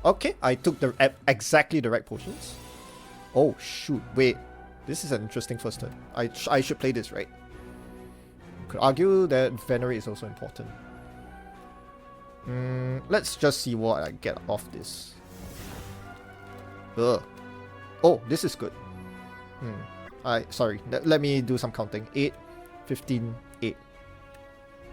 Speaker 1: Okay, I took the exactly the right potions. Oh shoot, wait. This is an interesting first turn. I should play this, right? Could argue that Venerate is also important. Let's just see what I get off this. Ugh. Oh, this is good. Sorry, let me do some counting. 8, 15, 8.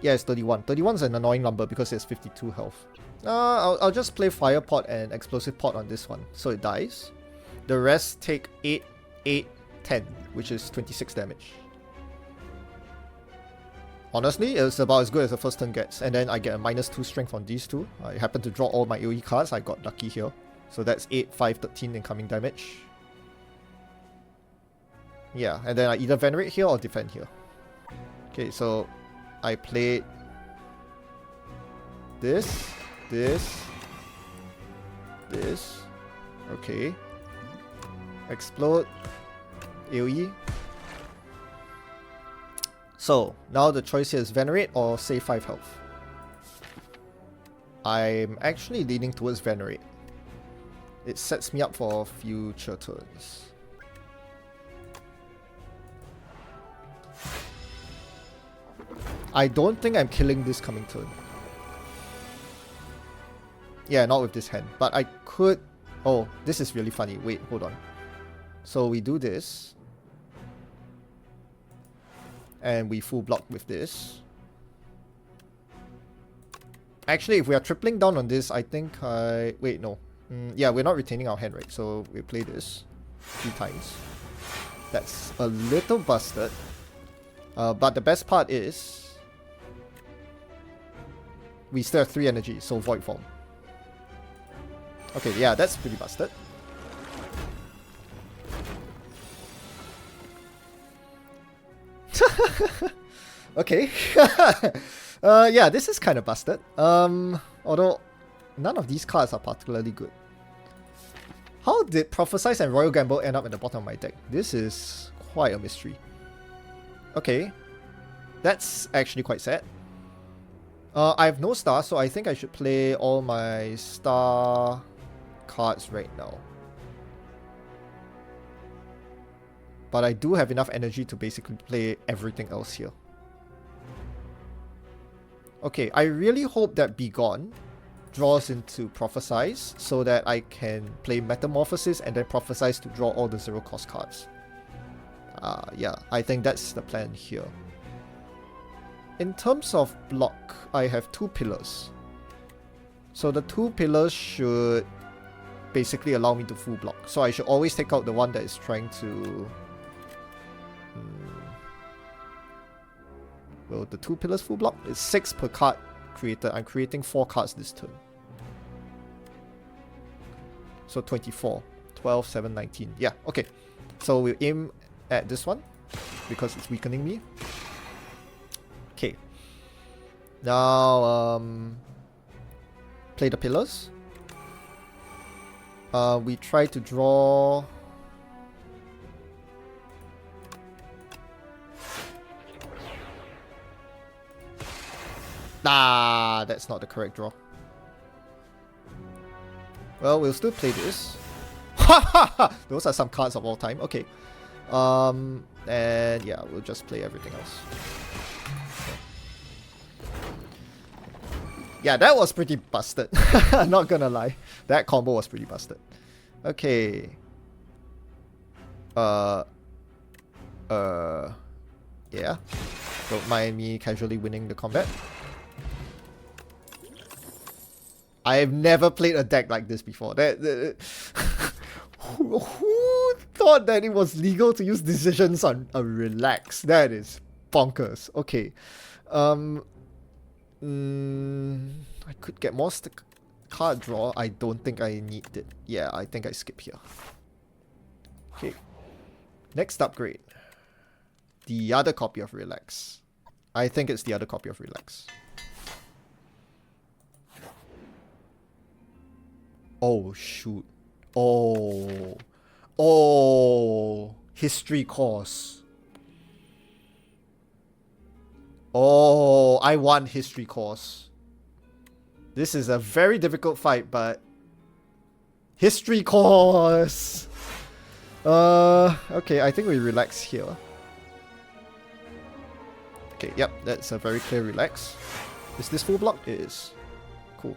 Speaker 1: Yeah, it's 31. 31 is an annoying number because it's 52 health. I'll just play Fire Pot and Explosive Pot on this one, so it dies. The rest take 8, 8, 10, which is 26 damage. Honestly, it's about as good as the first turn gets. And then I get a -2 strength on these 2. I happen to draw all my AoE cards. I got lucky here. So that's 8, 5, 13 incoming damage. Yeah, and then I either Venerate here or defend here. Okay, so I played this. Okay. Explode. AoE. So, now the choice here is Venerate or save 5 health. I'm actually leaning towards Venerate. It sets me up for future turns. I don't think I'm killing this coming turn. Yeah, not with this hand. But I could... Oh, this is really funny. Wait, hold on. So we do this. And we full block with this. Actually, if we are tripling down on this, I think I... Wait, no. Yeah, we're not retaining our hand, right? So we play this 3 times. That's a little busted. But the best part is... we still have 3 energy, so Void Form. Okay, yeah, that's pretty busted. Okay. Yeah, this is kind of busted. Although none of these cards are particularly good. How did Prophesize and Royal Gamble end up at the bottom of my deck? This is quite a mystery. Okay. That's actually quite sad. I have no star, so I think I should play all my star cards right now. But I do have enough energy to basically play everything else here. Okay, I really hope that Be Gone draws into Prophesize so that I can play Metamorphosis and then Prophesize to draw all the 0 cost cards. Yeah, I think that's the plan here. In terms of block, I have 2 pillars. So the 2 pillars should basically allow me to full block. So I should always take out the one that is trying to... Will the 2 pillars full block? It's 6 per card created. I'm creating 4 cards this turn. So 24. 12, 7, 19. Yeah, okay. So we'll aim at this one because it's weakening me. Okay. Now, play the pillars. We try to draw... Nah, that's not the correct draw. Well, we'll still play this. Those are some cards of all time. Okay. And yeah, we'll just play everything else. Yeah, that was pretty busted. Not gonna lie. That combo was pretty busted. Okay. Yeah. Don't mind me casually winning the combat. I've never played a deck like this before. Who thought that it was legal to use decisions on a relax? That is bonkers. Okay. I could get more card draw. I don't think I need it. Yeah, I think I skip here. Okay. Next upgrade. The other copy of Relax. I think it's the other copy of Relax. Oh, shoot. Oh. Oh. History course. Oh, I want history course. This is a very difficult fight, but... History course! Okay, I think we relax here. Okay, yep, that's a very clear relax. Is this full block? It is. Cool.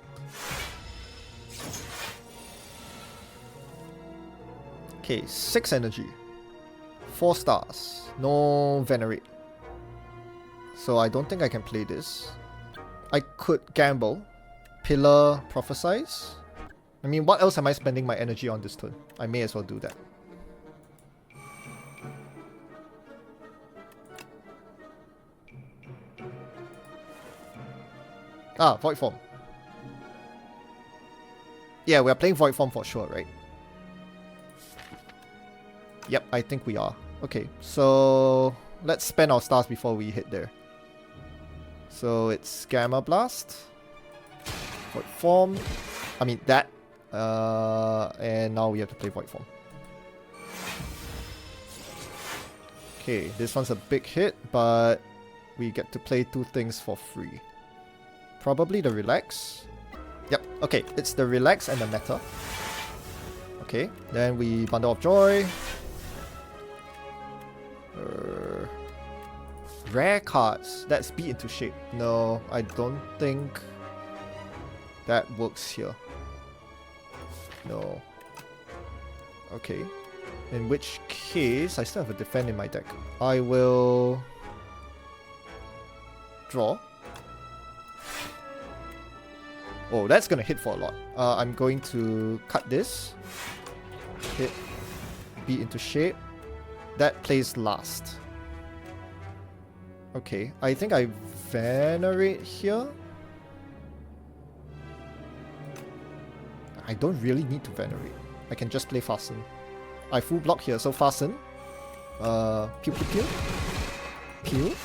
Speaker 1: Okay, 6 energy. 4 stars. No Venerate. So I don't think I can play this. I could gamble. Pillar, Prophesize. I mean, what else am I spending my energy on this turn? I may as well do that. Ah, Void Form. Yeah, we are playing Void Form for sure, right? Yep, I think we are. Okay, so let's spend our stars before we hit there. So it's Gamma Blast. Void Form. I mean, that. And now we have to play Void Form. Okay, this one's a big hit, but we get to play 2 things for free. Probably the Relax. Yep, okay, it's the Relax and the Meta. Okay, then we Bundle of Joy. Rare cards. Let's beat into shape. No, I don't think that works here. No. Okay. In which case, I still have a defend in my deck. I will draw. Oh, that's gonna hit for a lot. I'm going to cut this. Hit. Beat into shape. That plays last. Okay, I think I venerate here. I don't really need to venerate. I can just play fasten. I full block here, so fasten. Pew pew pew. Pew.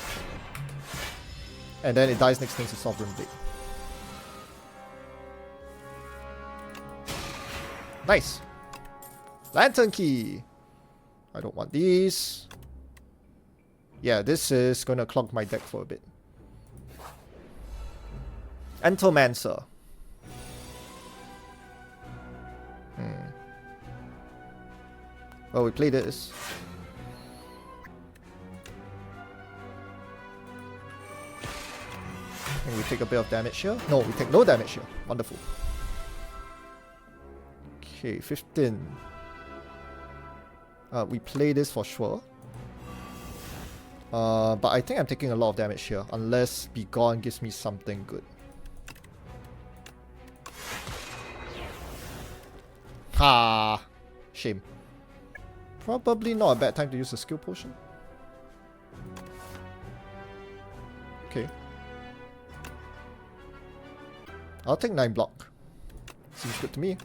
Speaker 1: And then it dies next turn to Sovereign Blade. Nice. Lantern Key. I don't want these. Yeah, this is gonna clog my deck for a bit. Entomancer. Well, we play this. And we take a bit of damage here. No, we take no damage here. Wonderful. Okay, 15. We play this for sure. But I think I'm taking a lot of damage here. Unless Begone gives me something good. Ha! Shame. Probably not a bad time to use a skill potion. Okay. I'll take 9 block. Seems good to me.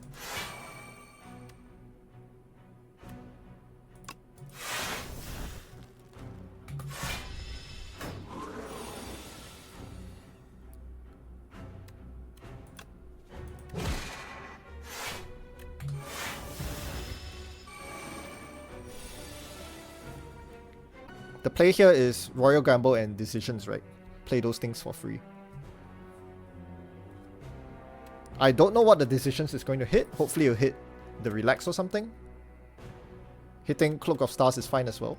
Speaker 1: The play here is Royal Gamble and Decisions, right? Play those things for free. I don't know what the Decisions is going to hit. Hopefully it'll hit the Relax or something. Hitting Cloak of Stars is fine as well.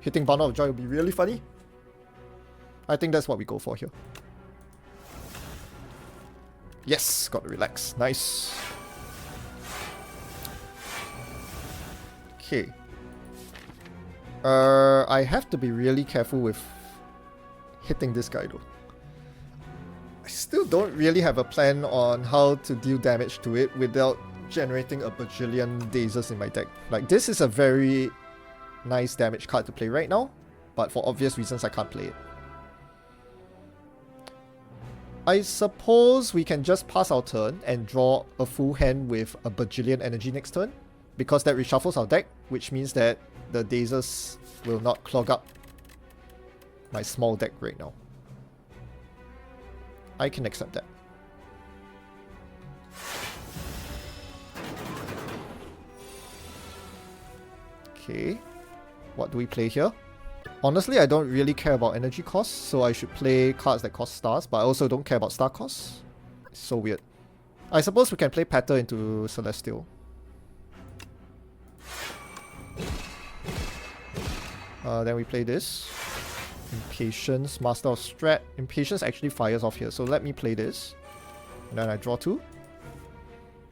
Speaker 1: Hitting Bundle of Joy will be really funny. I think that's what we go for here. Yes, got the Relax. Nice. Okay. I have to be really careful with hitting this guy though. I still don't really have a plan on how to deal damage to it without generating a bajillion dazes in my deck. Like, this is a very nice damage card to play right now, but for obvious reasons I can't play it. I suppose we can just pass our turn and draw a full hand with a bajillion energy next turn, because that reshuffles our deck, which means that the dazes will not clog up my small deck right now. I can accept that. Okay, what do we play here? Honestly, I don't really care about energy costs, so I should play cards that cost stars, but I also don't care about star costs. It's so weird. I suppose we can play Patter into Celestial. Then we play this. Impatience, Master of Strat. Impatience actually fires off here, so let me play this. And then I draw 2.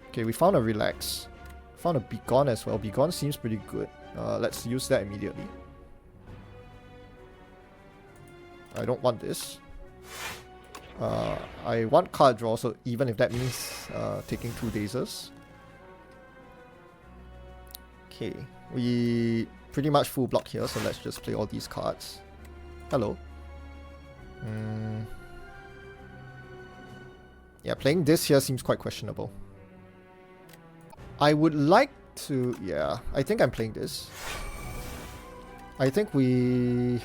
Speaker 1: Okay, we found a Relax. Found a Begone as well. Begone seems pretty good. Let's use that immediately. I don't want this. I want card draw, so even if that means taking 2 dazes. Okay, we pretty much full block here, so let's just play all these cards. Hello. Yeah, playing this here seems quite questionable. I would like to... yeah, I think I'm playing this. I think we...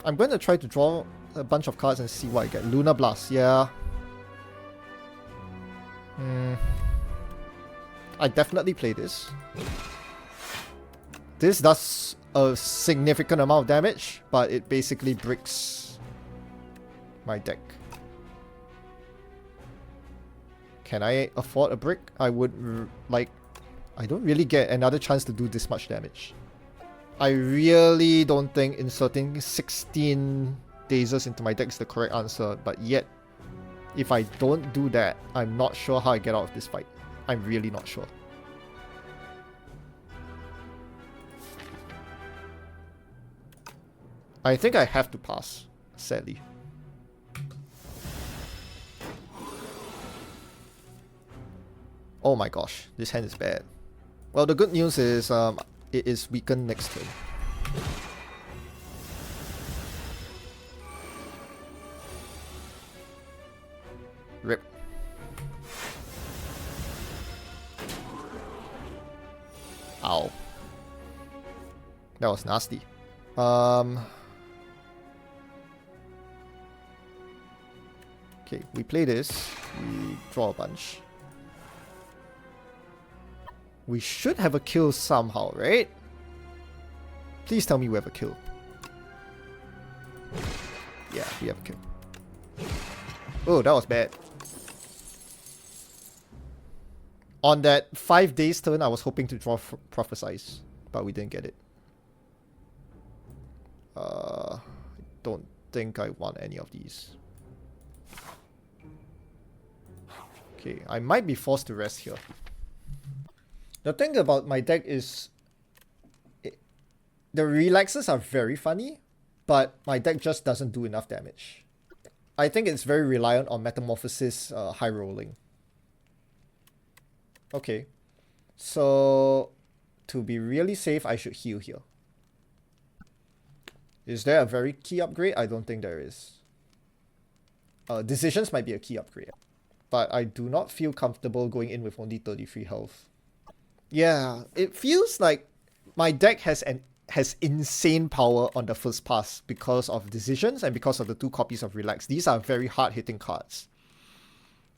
Speaker 1: I'm going to try to draw a bunch of cards and see what I get. Lunar Blast, yeah. I definitely play this. This does a significant amount of damage, but it basically bricks my deck. Can I afford a brick? I would like... I don't really get another chance to do this much damage. I really don't think inserting 16 dazes into my deck is the correct answer, but yet, if I don't do that, I'm not sure how I get out of this fight. I'm really not sure. I think I have to pass, sadly. Oh my gosh, this hand is bad. Well, the good news is it is weakened next turn. Rip. Ow. That was nasty. Okay, we play this. We draw a bunch. We should have a kill somehow, right? Please tell me we have a kill. Yeah, we have a kill. Oh, that was bad. On that 5 days turn, I was hoping to draw Prophesize, but we didn't get it. I don't think I want any of these. Okay, I might be forced to rest here. The thing about my deck is the relaxes are very funny, but my deck just doesn't do enough damage. I think it's very reliant on Metamorphosis high rolling. Okay, so to be really safe, I should heal here. Is there a very key upgrade? I don't think there is. Decisions might be a key upgrade, but I do not feel comfortable going in with only 33 health. Yeah, it feels like my deck has insane power on the first pass because of Decisions and because of the 2 copies of Relax. These are very hard-hitting cards.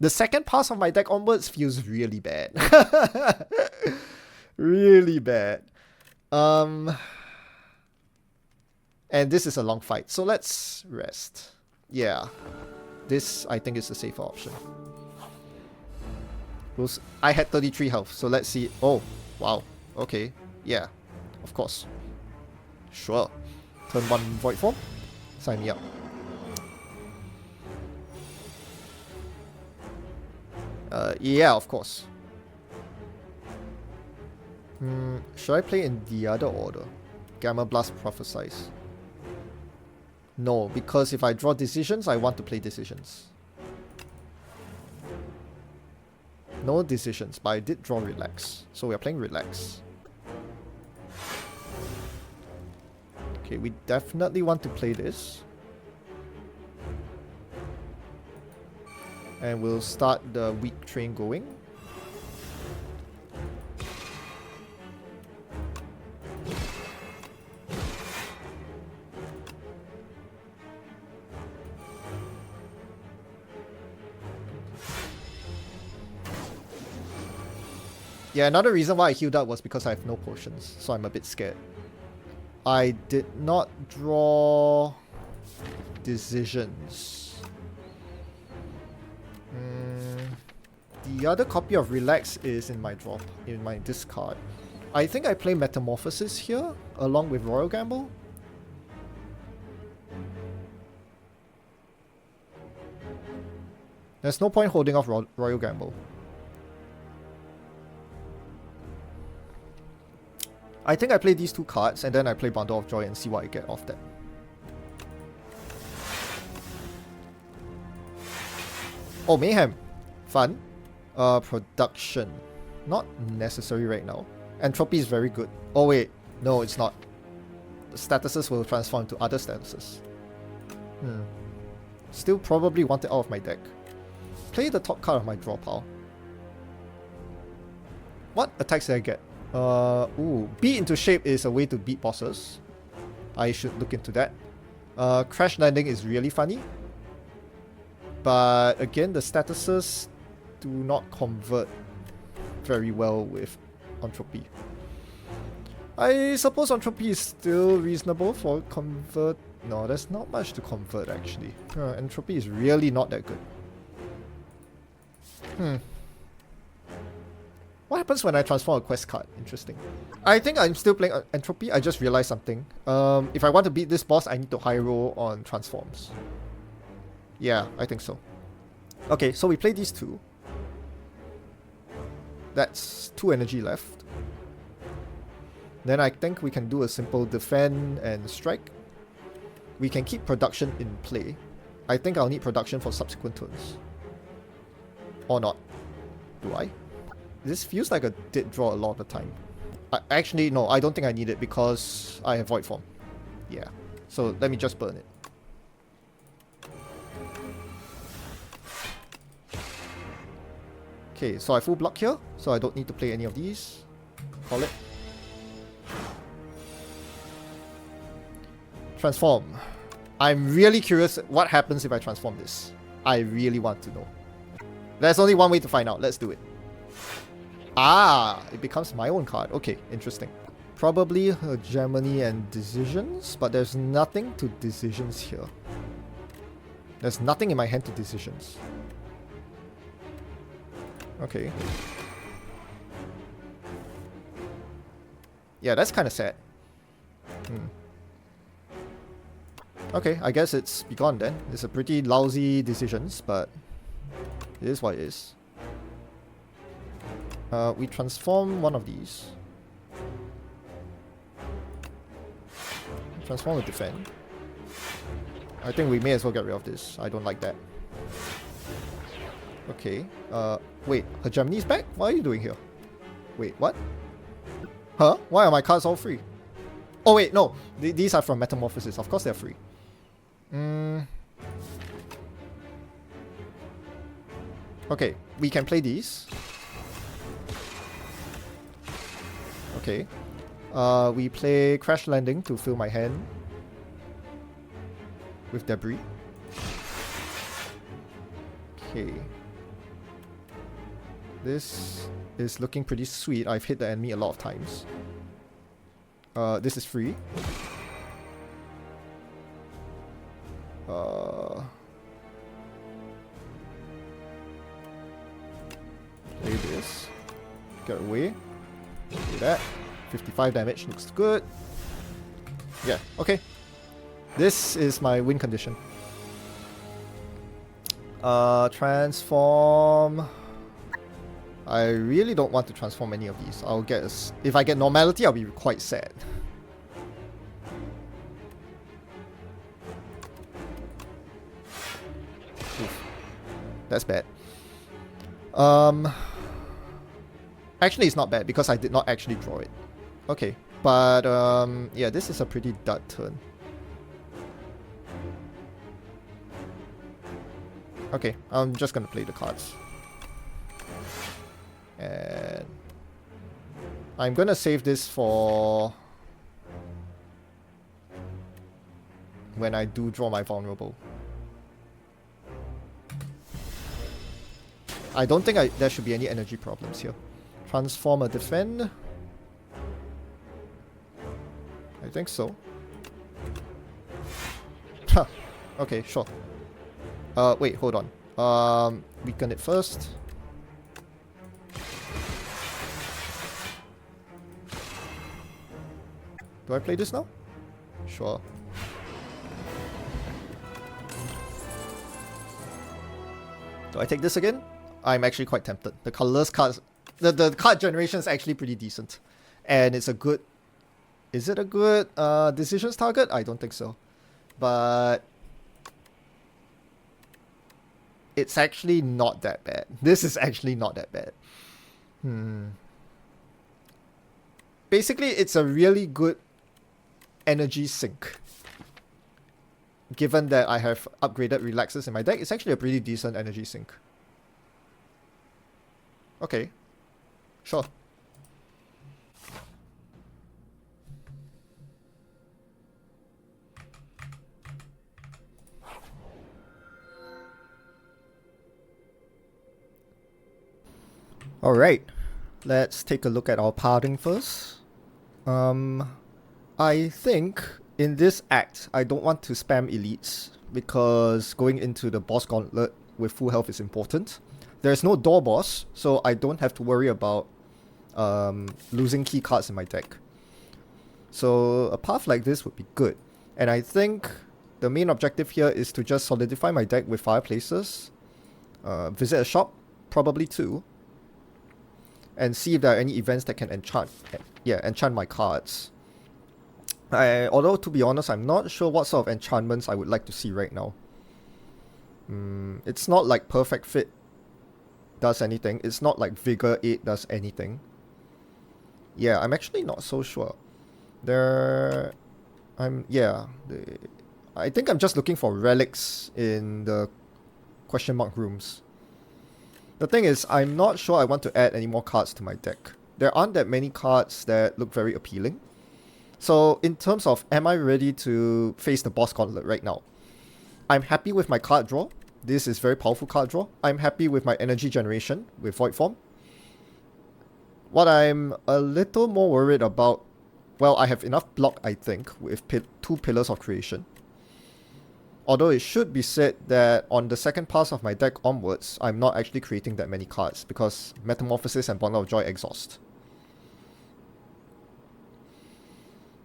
Speaker 1: The second pass of my deck onwards feels really bad. Really bad. And this is a long fight, so let's rest. Yeah, this I think is the safer option. I had 33 health, so let's see. Oh, wow. Okay, yeah, of course. Sure. Turn 1 Void Form. Sign me up. Yeah, of course. Should I play in the other order? Gamma Blast, Prophesize. No, because if I draw Decisions, I want to play Decisions. No Decisions, but I did draw Relax. So we are playing Relax. Okay, we definitely want to play this. And we'll start the weak train going. Yeah, another reason why I healed up was because I have no potions, so I'm a bit scared. I did not draw Decisions. The other copy of Relax is in my discard. I think I play Metamorphosis here, along with Royal Gamble. There's no point holding off Royal Gamble. I think I play these 2 cards, and then I play Bundle of Joy and see what I get off that. Oh, Mayhem. Fun. Production. Not necessary right now. Entropy is very good. Oh wait, no it's not. The statuses will transform to other statuses. Still probably want it out of my deck. Play the top card of my draw pile. What attacks did I get? Beat into shape is a way to beat bosses. I should look into that. Crash landing is really funny. But again, the statuses do not convert very well with Entropy. I suppose Entropy is still reasonable for convert. No, there's not much to convert actually. Entropy is really not that good. What happens when I transform a quest card? Interesting. I think I'm still playing Entropy. I just realized something. If I want to beat this boss, I need to high roll on transforms. Yeah, I think so. Okay, so we play these 2. That's 2 energy left. Then I think we can do a simple defend and strike. We can keep production in play. I think I'll need production for subsequent turns. Or not. Do I? This feels like a dead draw a lot of the time. Actually, no, I don't think I need it because I have Void Form. Yeah. So let me just burn it. Okay, so I full block here, so I don't need to play any of these. Call it. Transform. I'm really curious what happens if I transform this. I really want to know. There's only one way to find out. Let's do it. Ah, it becomes my own card. Okay, interesting. Probably Germany and decisions, but there's nothing to decisions here. There's nothing in my hand to decisions. Okay. Yeah, that's kind of sad. Okay, I guess it's be gone then. It's a pretty lousy decisions, but it is what it is. We transform one of these. Transform the defend. I think we may as well get rid of this. I don't like that. Okay. Wait, her Germany's back? What are you doing here? Wait, what? Huh? Why are my cards all free? Oh wait, no. These are from Metamorphosis. Of course they're free. Okay, we can play these. Okay. We play Crash Landing to fill my hand with debris. Okay. This is looking pretty sweet. I've hit the enemy a lot of times. This is free. Play this. Get away. Do that. 55 damage looks good. Yeah, okay. This is my win condition. Transform. I really don't want to transform any of these. I'll get if I get normality, I'll be quite sad. Oof. That's bad. Actually, it's not bad because I did not actually draw it. Okay, but yeah, this is a pretty dud turn. Okay, I'm just gonna play the cards. And I'm gonna save this for when I do draw my vulnerable. I don't think there should be any energy problems here. Transform a defend. I think so. Huh. Okay, sure. Wait, hold on. Weaken it first. Do I play this now? Sure. Do I take this again? I'm actually quite tempted. The colorless cards, the card generation is actually pretty decent, and it's a good. Is it a good decisions target? I don't think so, but it's actually not that bad. This is actually not that bad. Basically, it's a really good energy sink. Given that I have upgraded relaxes in my deck, it's actually a pretty decent energy sink. Okay. Sure. Alright. Let's take a look at our parting first. I think in this act, I don't want to spam elites because going into the boss gauntlet with full health is important. There's no door boss, so I don't have to worry about losing key cards in my deck. So a path like this would be good. And I think the main objective here is to just solidify my deck with fireplaces. Visit a shop, probably too. and see if there are any events that can enchant my cards. Although, to be honest, I'm not sure what sort of enchantments I would like to see right now. It's not like Perfect Fit does anything. It's not like Vigor 8 does anything. Yeah, I'm actually not so sure. I think I'm just looking for relics in the question mark rooms. The thing is, I'm not sure I want to add any more cards to my deck. There aren't that many cards that look very appealing. So in terms of, am I ready to face the boss gauntlet right now? I'm happy with my card draw. This is very powerful card draw. I'm happy with my energy generation with Void Form. What I'm a little more worried about, well, I have enough block, I think, with 2 Pillars of Creation. Although it should be said that on the second pass of my deck onwards, I'm not actually creating that many cards because Metamorphosis and Bundle of Joy exhaust.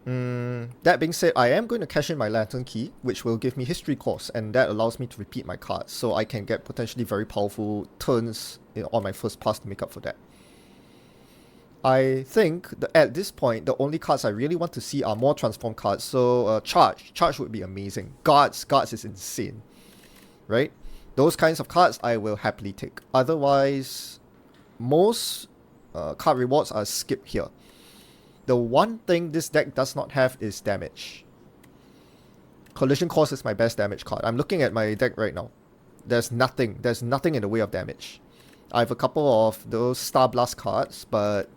Speaker 1: That being said, I am going to cash in my Lantern Key, which will give me History Course, and that allows me to repeat my cards, so I can get potentially very powerful turns on my first pass to make up for that. I think that at this point, the only cards I really want to see are more transform cards. So Charge would be amazing. Guards is insane, right? Those kinds of cards I will happily take. Otherwise, most card rewards are skipped here. The one thing this deck does not have is damage. Collision Course is my best damage card. I'm looking at my deck right now. There's nothing in the way of damage. I have a couple of those Star Blast cards, but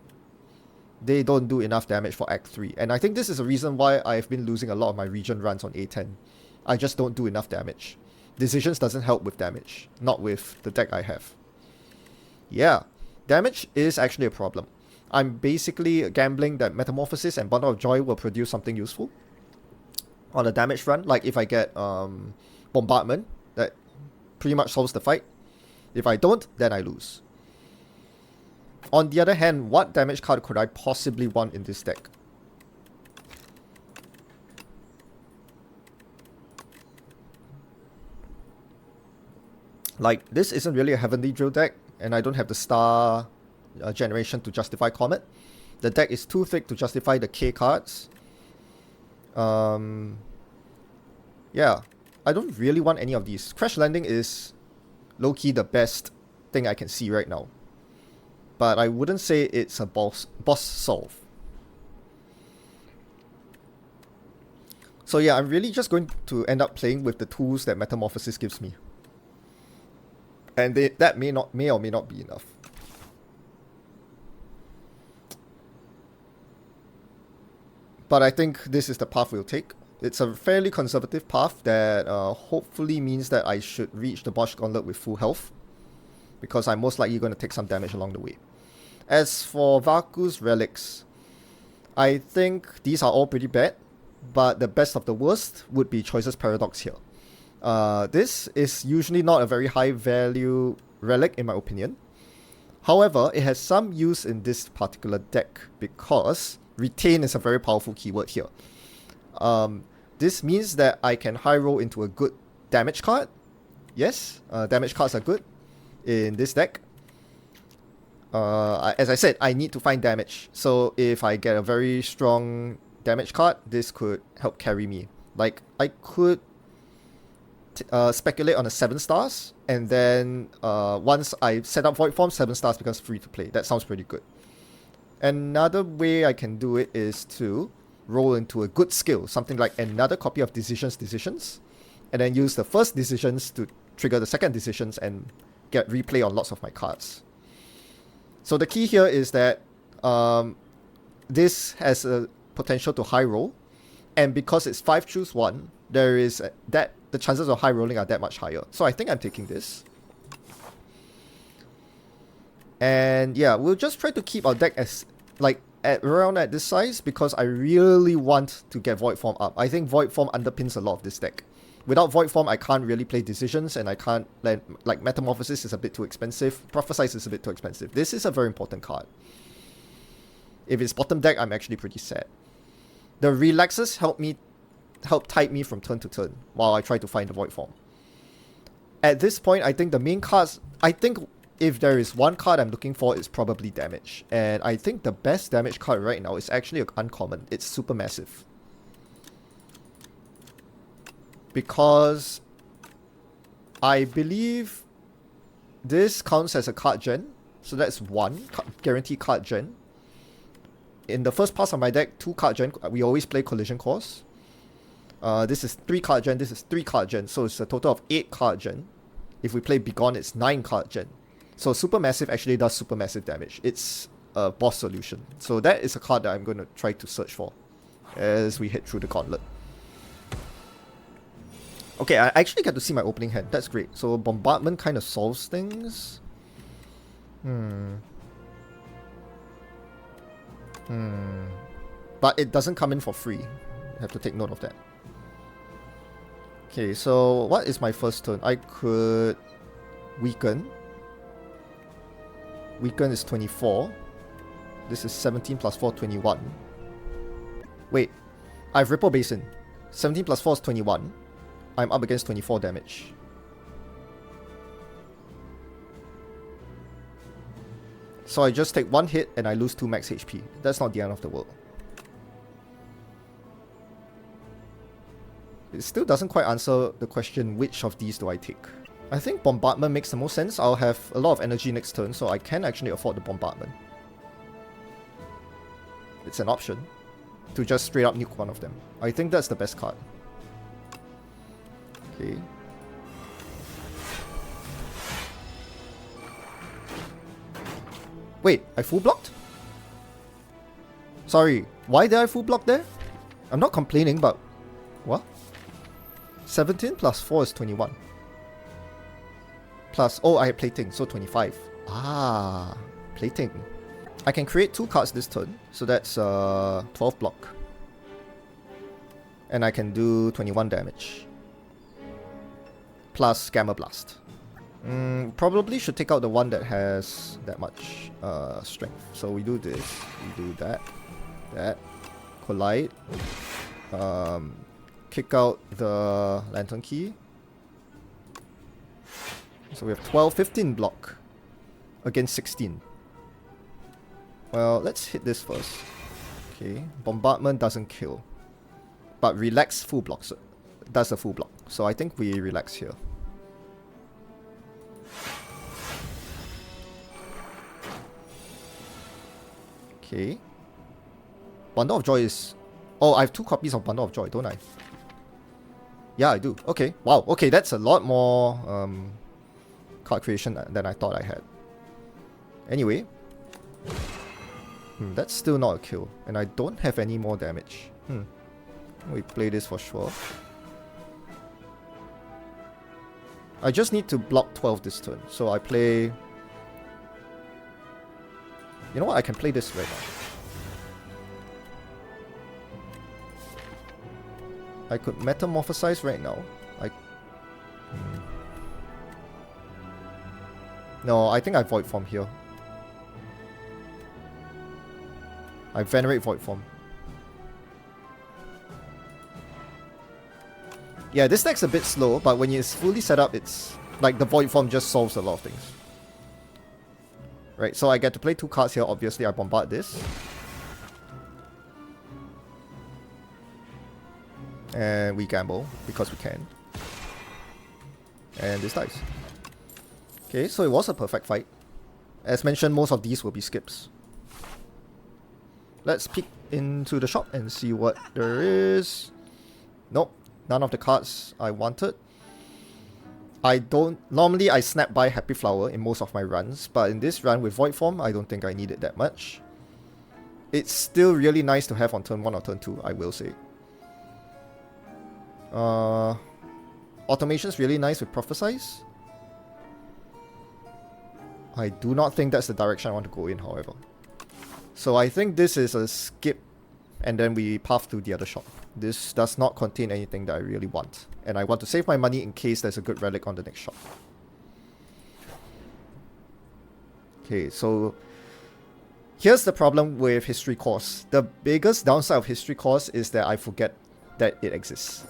Speaker 1: they don't do enough damage for Act 3. And I think this is a reason why I've been losing a lot of my Regent runs on A10. I just don't do enough damage. Decisions doesn't help with damage. Not with the deck I have. Yeah, damage is actually a problem. I'm basically gambling that Metamorphosis and Bundle of Joy will produce something useful on a damage front. Like if I get Bombardment, that pretty much solves the fight. If I don't, then I lose. On the other hand, what damage card could I possibly want in this deck? Like, this isn't really a Heavenly Drill deck, and I don't have the star generation to justify Comet. The deck is too thick to justify the K cards. Yeah, I don't really want any of these. Crash Landing is low-key the best thing I can see right now. But I wouldn't say it's a boss solve. So yeah, I'm really just going to end up playing with the tools that Metamorphosis gives me. And that may or may not be enough. But I think this is the path we'll take. It's a fairly conservative path that hopefully means that I should reach the boss gauntlet with full health, because I'm most likely going to take some damage along the way. As for Vaku's relics, I think these are all pretty bad, but the best of the worst would be Choice's Paradox here. This is usually not a very high value relic in my opinion. However, it has some use in this particular deck because Retain is a very powerful keyword here. This means that I can high roll into a good damage card. Yes, damage cards are good in this deck. As I said, I need to find damage. So if I get a very strong damage card, this could help carry me. Like, I could speculate on a 7 stars, and then once I set up Void Form, 7 stars becomes free to play. That sounds pretty good. Another way I can do it is to roll into a good skill, something like another copy of Decisions, and then use the first Decisions to trigger the second Decisions and get replay on lots of my cards. So the key here is that this has a potential to high roll, and because it's 5 choose 1, there is that the chances of high rolling are that much higher. So I think I'm taking this. And yeah, we'll just try to keep our deck as around at this size, because I really want to get Void Form up. I think Void Form underpins a lot of this deck. Without Void Form, I can't really play Decisions, and I can't, like Metamorphosis is a bit too expensive, Prophesize is a bit too expensive. This is a very important card. If it's bottom deck, I'm actually pretty sad. The Relaxes help tide me from turn to turn while I try to find the Void Form. At this point, I think the main cards, I think if there is one card I'm looking for, it's probably damage. And I think the best damage card right now is actually an uncommon. It's Supermassive. Because I believe this counts as a card gen. So that's one guaranteed card gen. In the first pass of my deck, 2 card gen, we always play Collision Course. This is 3 card gen, this is 3 card gen. So it's a total of 8 card gen. If we play Begone, it's 9 card gen. So Supermassive actually does Supermassive damage. It's a boss solution. So that is a card that I'm going to try to search for as we head through the gauntlet. Okay, I actually get to see my opening hand. That's great. So Bombardment kind of solves things. But it doesn't come in for free. I have to take note of that. Okay, so what is my first turn? I could weaken. Weaken is 24. This is 17 plus 4, 21. Wait, I have Ripple Basin. 17 plus 4 is 21. I'm up against 24 damage. So I just take 1 hit and I lose 2 max HP. That's not the end of the world. It still doesn't quite answer the question, which of these do I take? I think Bombardment makes the most sense. I'll have a lot of energy next turn, so I can actually afford the Bombardment. It's an option to just straight up nuke one of them. I think that's the best card. Okay. Wait, I full blocked? Sorry, why did I full block there? I'm not complaining, but... What? 17 plus 4 is 21. Plus... Oh, I had plating, so 25. Ah, plating. I can create 2 cards this turn, so that's 12 block. And I can do 21 damage. Plus Gamma Blast. Probably should take out the one that has that much strength. So we do this, we do that, collide, kick out the Lantern Key. So we have 12, 15 block against 16. Well, let's hit this first. Okay, Bombardment doesn't kill, but Relax full blocks. Does a full block. So I think we relax here. Okay. Bundle of Joy is... Oh, I have 2 copies of Bundle of Joy, don't I? Yeah, I do. Okay. Wow. Okay, that's a lot more card creation than I thought I had. Anyway. That's still not a kill. And I don't have any more damage. We play this for sure. I just need to block 12 this turn. So I play... You know what? I can play this right now. I could Metamorphosize right now. No, I think I Void Form here. I Venerate Void Form. Yeah, this deck's a bit slow, but when it's fully set up, it's like the Void Form just solves a lot of things. Right, so I get to play 2 cards here. Obviously, I bombard this. And we gamble, because we can. And this dies. Okay, so it was a perfect fight. As mentioned, most of these will be skips. Let's peek into the shop and see what there is. Nope, none of the cards I wanted. Normally I snap by Happy Flower in most of my runs, but in this run with Void Form, I don't think I need it that much. It's still really nice to have on turn 1 or turn 2, I will say. Automation's really nice with Prophesize. I do not think that's the direction I want to go in, however. So I think this is a skip, and then we path to the other shop. This does not contain anything that I really want. And I want to save my money in case there's a good relic on the next shop. Okay, so here's the problem with History Course. The biggest downside of History Course is that I forget that it exists.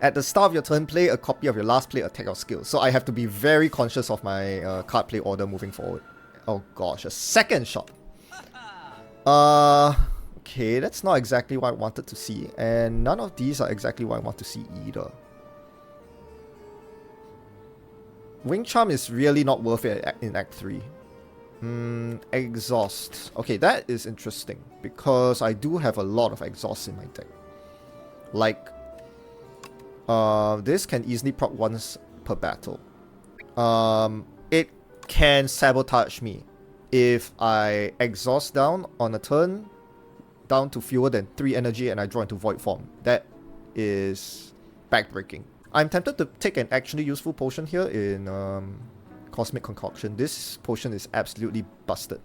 Speaker 1: At the start of your turn, play a copy of your last play attack or skill. So I have to be very conscious of my card play order moving forward. Oh gosh, a second shot. Okay, that's not exactly what I wanted to see. And none of these are exactly what I want to see either. Wing Charm is really not worth it in Act 3. Exhaust. Okay, that is interesting. Because I do have a lot of exhaust in my deck. Like, this can easily proc once per battle. It can sabotage me if I exhaust down on a turn, down to fewer than 3 energy, and I draw into void form. That is backbreaking. I'm tempted to take an actually useful potion here in Cosmic Concoction. This potion is absolutely busted.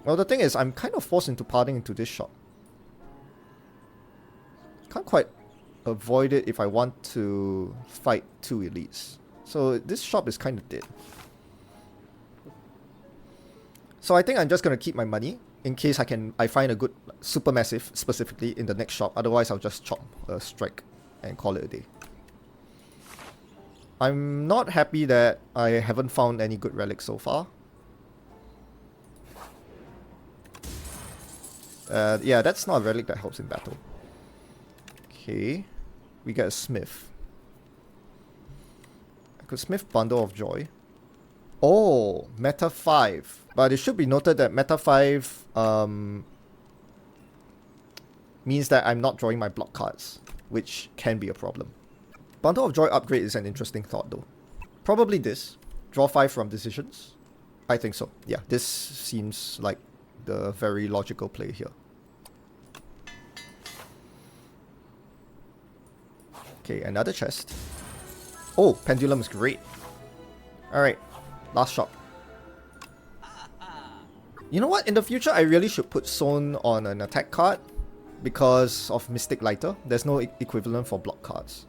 Speaker 1: Well, the thing is, I'm kind of forced into parting into this shop. Can't quite avoid it if I want to fight 2 elites. So this shop is kind of dead. So I think I'm just going to keep my money in case I find a good supermassive specifically in the next shop. Otherwise, I'll just chop a strike and call it a day. I'm not happy that I haven't found any good relics so far. Yeah, that's not a relic that helps in battle. Okay, we get a smith. I could smith Bundle of Joy. Oh, Meta 5. But it should be noted that Meta 5 means that I'm not drawing my block cards, which can be a problem. Bundle of Joy upgrade is an interesting thought though. Probably this. Draw 5 from decisions. I think so. Yeah, this seems like the very logical play here. Okay, another chest. Oh, Pendulum is great. Alright, last shop. You know what? In the future, I really should put Sown on an attack card because of Mystic Lighter. There's no equivalent for block cards.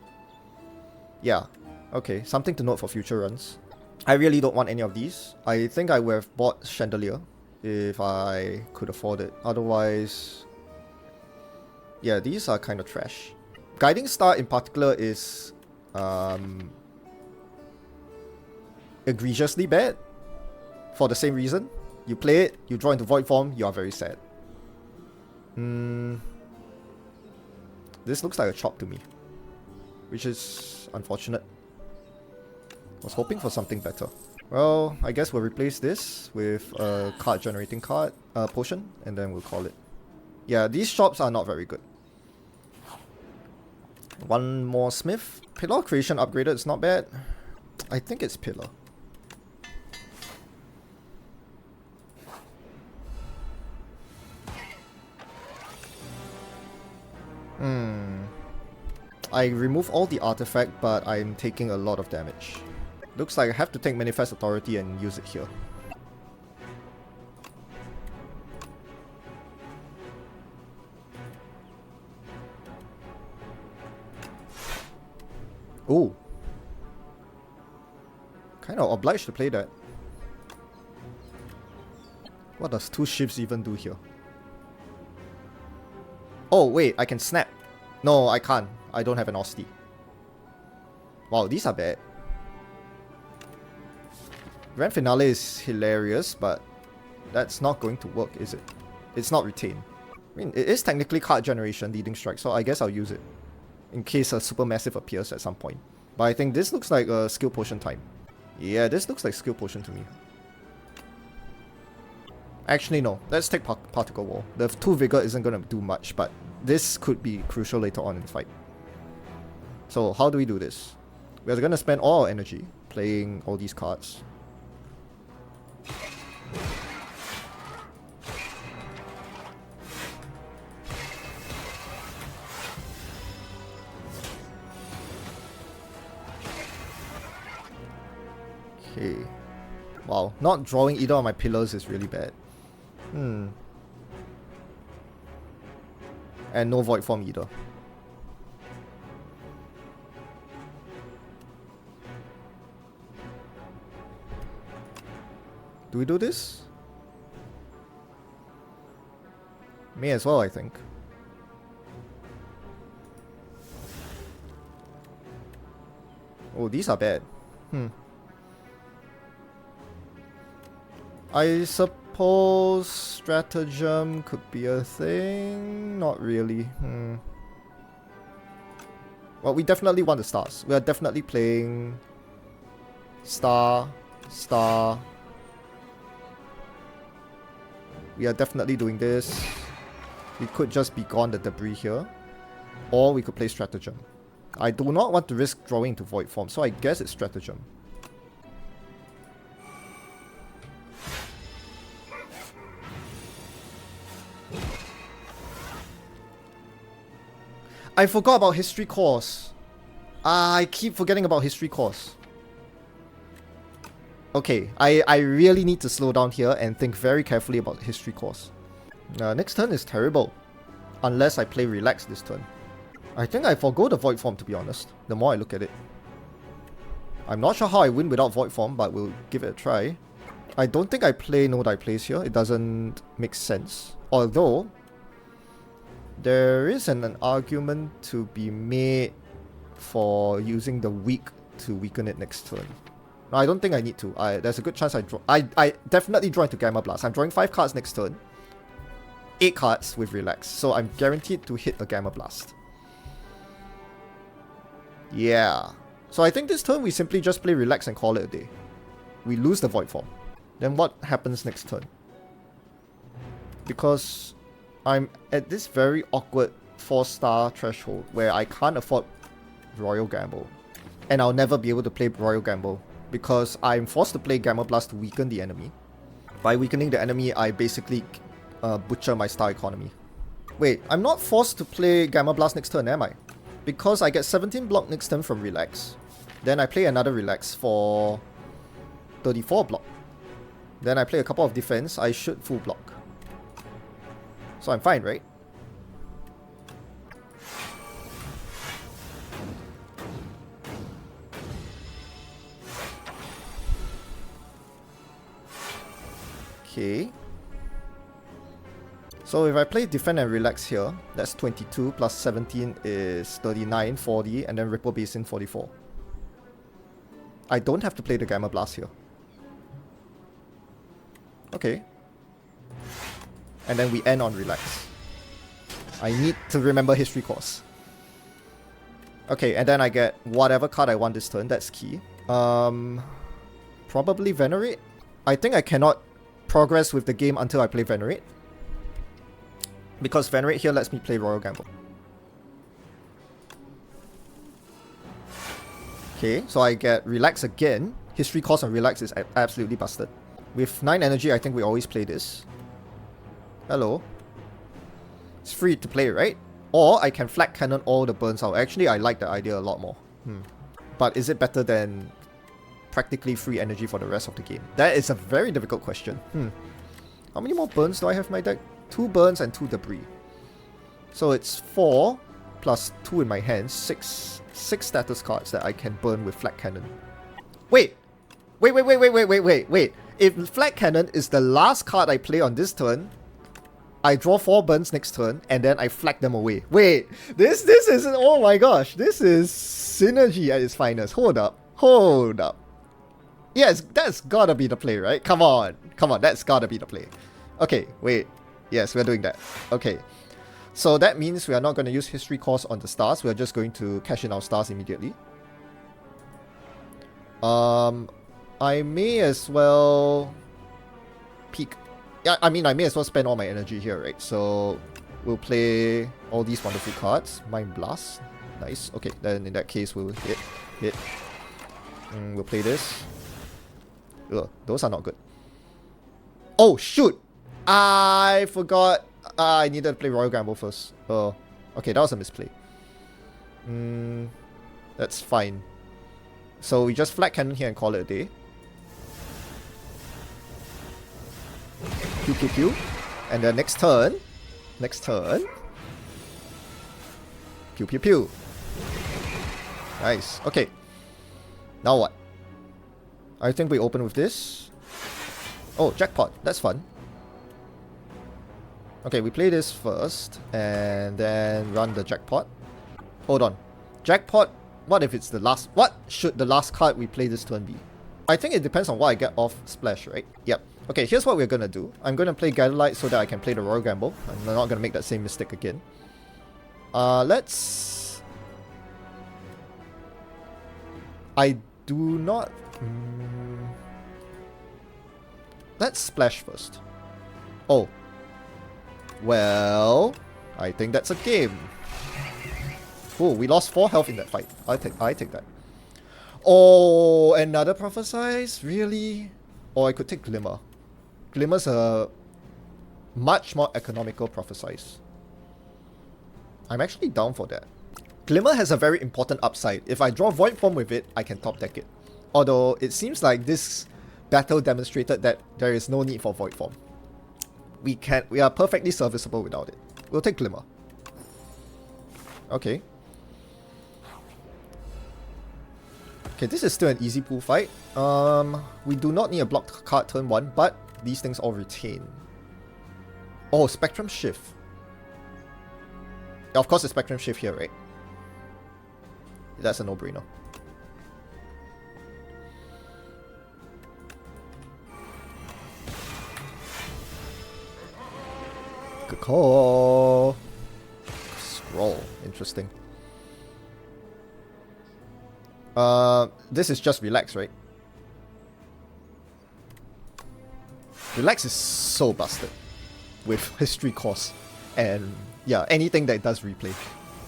Speaker 1: Yeah, okay, something to note for future runs. I really don't want any of these. I think I would have bought Chandelier if I could afford it. Otherwise, yeah, these are kind of trash. Guiding Star in particular is egregiously bad for the same reason. You play it, you draw into void form, you are very sad. This looks like a chop to me, which is unfortunate. I was hoping for something better. Well, I guess we'll replace this with a card generating card potion, and then we'll call it. Yeah, these shops are not very good. One more smith. Pillar of Creation upgraded, it's not bad. I think it's Pillar. I remove all the artifact, but I'm taking a lot of damage. Looks like I have to take Manifest Authority and use it here. Ooh. Kind of obliged to play that. What does 2 shifts even do here? Oh wait, I can snap. No, I can't. I don't have an Osti. Wow, these are bad. Grand Finale is hilarious, but that's not going to work, is it? It's not retained. I mean, it is technically card generation, leading strike, so I guess I'll use it in case a supermassive appears at some point. But I think this looks like a skill potion time. Yeah, this looks like skill potion to me. Actually, no. Let's take Particle Wall. The 2 Vigor isn't going to do much, but this could be crucial later on in the fight. So, how do we do this? We're going to spend all our energy playing all these cards. Okay. Wow, not drawing either of my pillars is really bad. And no void form either. Do we do this? May as well, I think. Oh, these are bad. I suppose stratagem could be a thing. Not really. Well, we definitely want the stars. We are definitely playing star, star. We are definitely doing this. We could just be gone the debris here. Or we could play stratagem. I do not want to risk drawing into void form, so I guess it's stratagem. I forgot about history course. I keep forgetting about history course. Okay, I really need to slow down here and think very carefully about history course. Next turn is terrible. Unless I play relax this turn. I think I forgo the void form, to be honest, the more I look at it. I'm not sure how I win without void form, but we'll give it a try. I don't think I play no die place here. It doesn't make sense. Although, there is an argument to be made for using the weak to weaken it next turn. No, I don't think I need to. There's a good chance I draw. I definitely draw into Gamma Blast. I'm drawing 5 cards next turn. 8 cards with Relax. So I'm guaranteed to hit a Gamma Blast. Yeah. So I think this turn we simply just play Relax and call it a day. We lose the Void Form. Then what happens next turn? Because I'm at this very awkward 4-star threshold where I can't afford Royal Gamble. And I'll never be able to play Royal Gamble because I'm forced to play Gamma Blast to weaken the enemy. By weakening the enemy, I basically butcher my star economy. Wait, I'm not forced to play Gamma Blast next turn, am I? Because I get 17 block next turn from Relax. Then I play another Relax for 34 block. Then I play a couple of defense, I should full block. So I'm fine, right? Okay. So if I play defend and relax here, that's 22 plus 17 is 39, 40, and then Ripple Basin 44. I don't have to play the Gamma Blast here. Okay. And then we end on relax. I need to remember history course. Okay, and then I get whatever card I want this turn, that's key. Probably Venerate. I think I cannot progress with the game until I play Venerate. Because Venerate here lets me play Royal Gamble. Okay, so I get Relax again. History cost on Relax is absolutely busted. With 9 energy, I think we always play this. Hello. It's free to play, right? Or I can Flak Cannon all the burns out. Actually, I like the idea a lot more. But is it better than practically free energy for the rest of the game? That is a very difficult question. How many more burns do I have in my deck? 2 burns and 2 debris. So it's 4 plus 2 in my hands. 6 status cards that I can burn with Flak Cannon. Wait. If Flak Cannon is the last card I play on this turn, I draw 4 burns next turn, and then I flak them away. Wait, this is, oh my gosh, this is synergy at its finest. Hold up. Yes, that's gotta be the play, right? Come on, that's gotta be the play. Okay, wait. Yes, we're doing that. Okay. So that means we are not going to use history cost on the stars. We're just going to cash in our stars immediately. I may as well peek. Yeah, I mean, I may as well spend all my energy here, right? So we'll play all these wonderful cards. Mind Blast. Nice. Okay, then in that case, we'll hit. We'll play this. Ugh, those are not good. Oh, shoot! I forgot. I needed to play Royal Gamble first. Oh, okay, that was a misplay. That's fine. So we just Flak Cannon here and call it a day. Pew. And then next turn. Pew. Nice. Okay. Now what? I think we open with this. Oh, jackpot. That's fun. Okay, we play this first, and then run the jackpot. Hold on. Jackpot What if it's the last... What should the last card we play this turn be? I think it depends on what I get off splash, right? Yep. Okay, here's what we're gonna do. I'm gonna play Gather Light so that I can play the Royal Gamble. I'm not gonna make that same mistake again. Let's... I do not... Let's splash first. Oh. Well... I think that's a game. Oh, we lost 4 health in that fight. I take that. Oh, another Prophesize? Really? Or I could take Glimmer. Glimmer's a much more economical Prophesize. I'm actually down for that. Glimmer has a very important upside. If I draw Void Form with it, I can top deck it. Although, it seems like this battle demonstrated that there is no need for Void Form. We are perfectly serviceable without it. We'll take Glimmer. Okay. Okay, this is still an easy pool fight. We do not need a blocked card turn 1, but these things all retain. Oh, Spectrum Shift. Of course, the Spectrum Shift here, right? That's a no-brainer. Good call. Scroll. Interesting. This is just Relax, right? Relax is so busted with History Course and yeah, anything that does replay.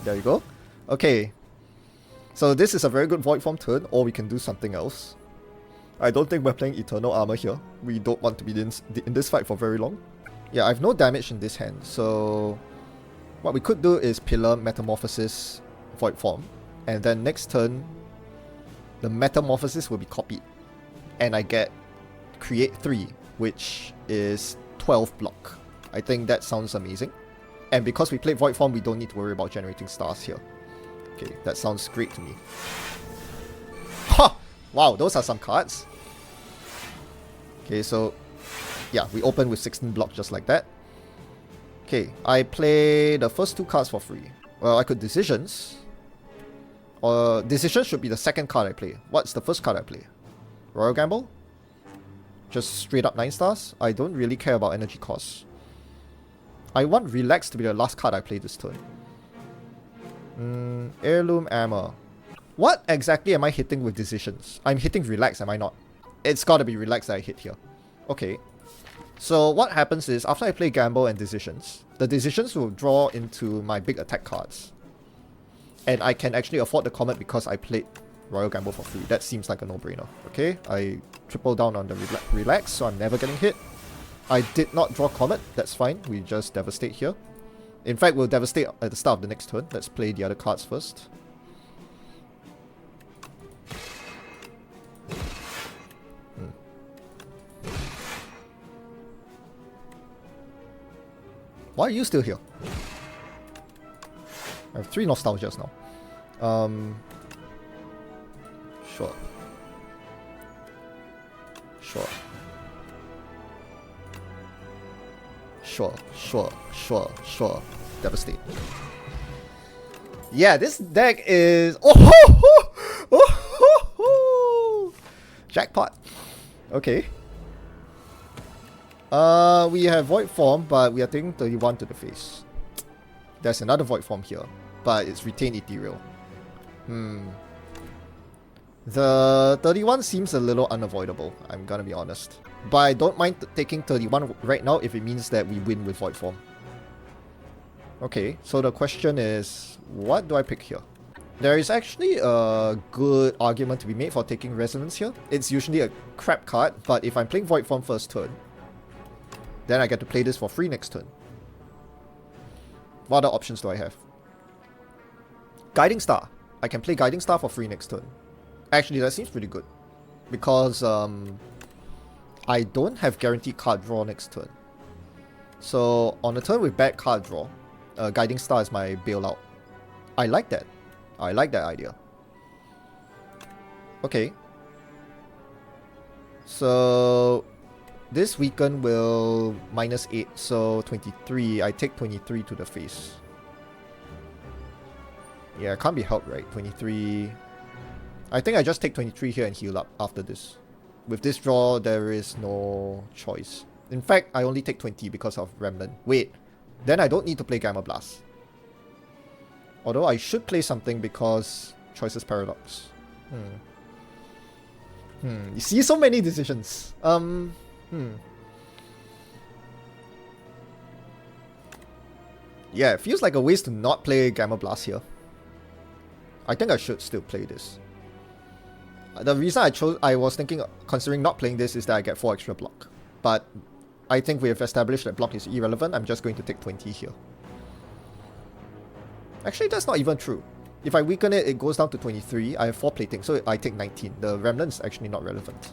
Speaker 1: There you go. Okay. So this is a very good Void Form turn, or we can do something else. I don't think we're playing Eternal Armor here. We don't want to be in this fight for very long. Yeah, I have no damage in this hand, so what we could do is Pillar, Metamorphosis, Void Form, and then next turn, the Metamorphosis will be copied, and I get Create 3, which is 12 block. I think that sounds amazing. And because we played Void Form, we don't need to worry about generating stars here. Okay, that sounds great to me. Ha! Wow, those are some cards. Okay, so yeah, we open with 16 block just like that. Okay, I play the first 2 cards for free. Well, I could Decisions. Or Decisions should be the second card I play. What's the first card I play? Royal Gamble? Just straight up 9 stars? I don't really care about energy costs. I want Relax to be the last card I play this turn. Heirloom Armor. What exactly am I hitting with Decisions? I'm hitting Relax, am I not? It's gotta be Relax that I hit here. Okay. So what happens is, after I play Gamble and Decisions, the Decisions will draw into my big attack cards. And I can actually afford the Comet because I played Royal Gamble for free. That seems like a no-brainer. Okay, I triple down on the Relax, so I'm never getting hit. I did not draw Comet, that's fine. We just Devastate here. In fact, we'll Devastate at the start of the next turn. Let's play the other cards first. Why are you still here? I have 3 Nostalgias now. Sure. Sure. Sure. Devastate. Yeah, this deck is... Oh! Jackpot. Okay. We have Void Form, but we are taking 31 to the face. There's another Void Form here, but it's Retained Ethereal. The 31 seems a little unavoidable, I'm gonna be honest. But I don't mind taking 31 right now if it means that we win with Void Form. Okay, so the question is, what do I pick here? There is actually a good argument to be made for taking Resonance here. It's usually a crap card, but if I'm playing Void Form first turn, then I get to play this for free next turn. What other options do I have? Guiding Star. I can play Guiding Star for free next turn. Actually, that seems pretty good. Because I don't have guaranteed card draw next turn. So on a turn with bad card draw, Guiding Star is my bailout. I like that. I like that idea. Okay. So this weaken will -8, so 23. I take 23 to the face. Yeah, it can't be helped, right? 23. I think I just take 23 here and heal up after this. With this draw, there is no choice. In fact, I only take 20 because of Remnant. Wait, then I don't need to play Gamma Blast. Although I should play something because Choices Paradox. You see so many decisions. Yeah, it feels like a waste to not play Gamma Blast here. I think I should still play this. The reason I was considering not playing this is that I get 4 extra block. But I think we have established that block is irrelevant. I'm just going to take 20 here. Actually, that's not even true. If I weaken it, it goes down to 23. I have 4 plating, so I take 19. The Remnant is actually not relevant.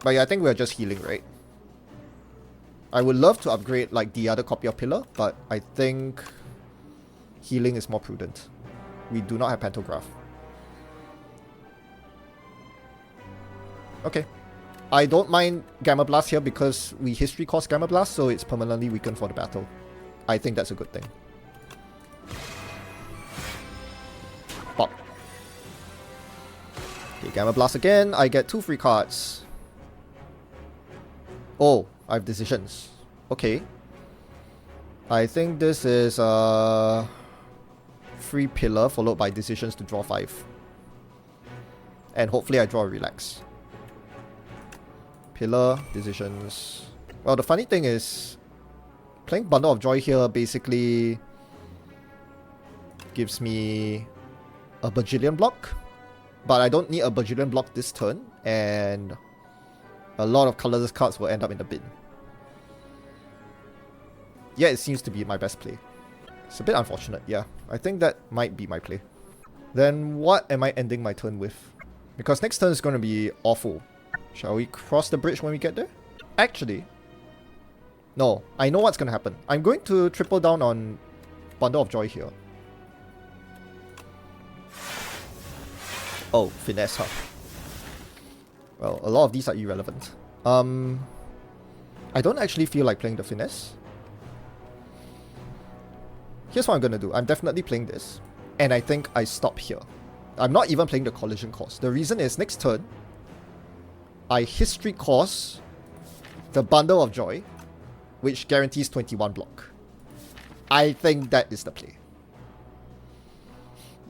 Speaker 1: But yeah, I think we're just healing, right? I would love to upgrade like the other copy of Pillar, but I think healing is more prudent. We do not have Pantograph. Okay. I don't mind Gamma Blast here because we history cost Gamma Blast, so it's permanently weakened for the battle. I think that's a good thing. Pop. Okay, Gamma Blast again. I get 2 free cards. Oh, I have decisions. Okay. I think this is free Pillar followed by decisions to draw 5. And hopefully I draw a Relax. Pillar, decisions. Well, the funny thing is, playing Bundle of Joy here basically gives me a bajillion block. But I don't need a bajillion block this turn, and a lot of colorless cards will end up in the bin. Yeah, it seems to be my best play. It's a bit unfortunate, yeah. I think that might be my play. Then what am I ending my turn with? Because next turn is going to be awful. Shall we cross the bridge when we get there? Actually, no. I know what's going to happen. I'm going to triple down on Bundle of Joy here. Oh, Finesse, huh? Well, a lot of these are irrelevant. I don't actually feel like playing the Finesse. Here's what I'm going to do. I'm definitely playing this. And I think I stop here. I'm not even playing the Collision cost. The reason is next turn, I history cost the Bundle of Joy, which guarantees 21 block. I think that is the play.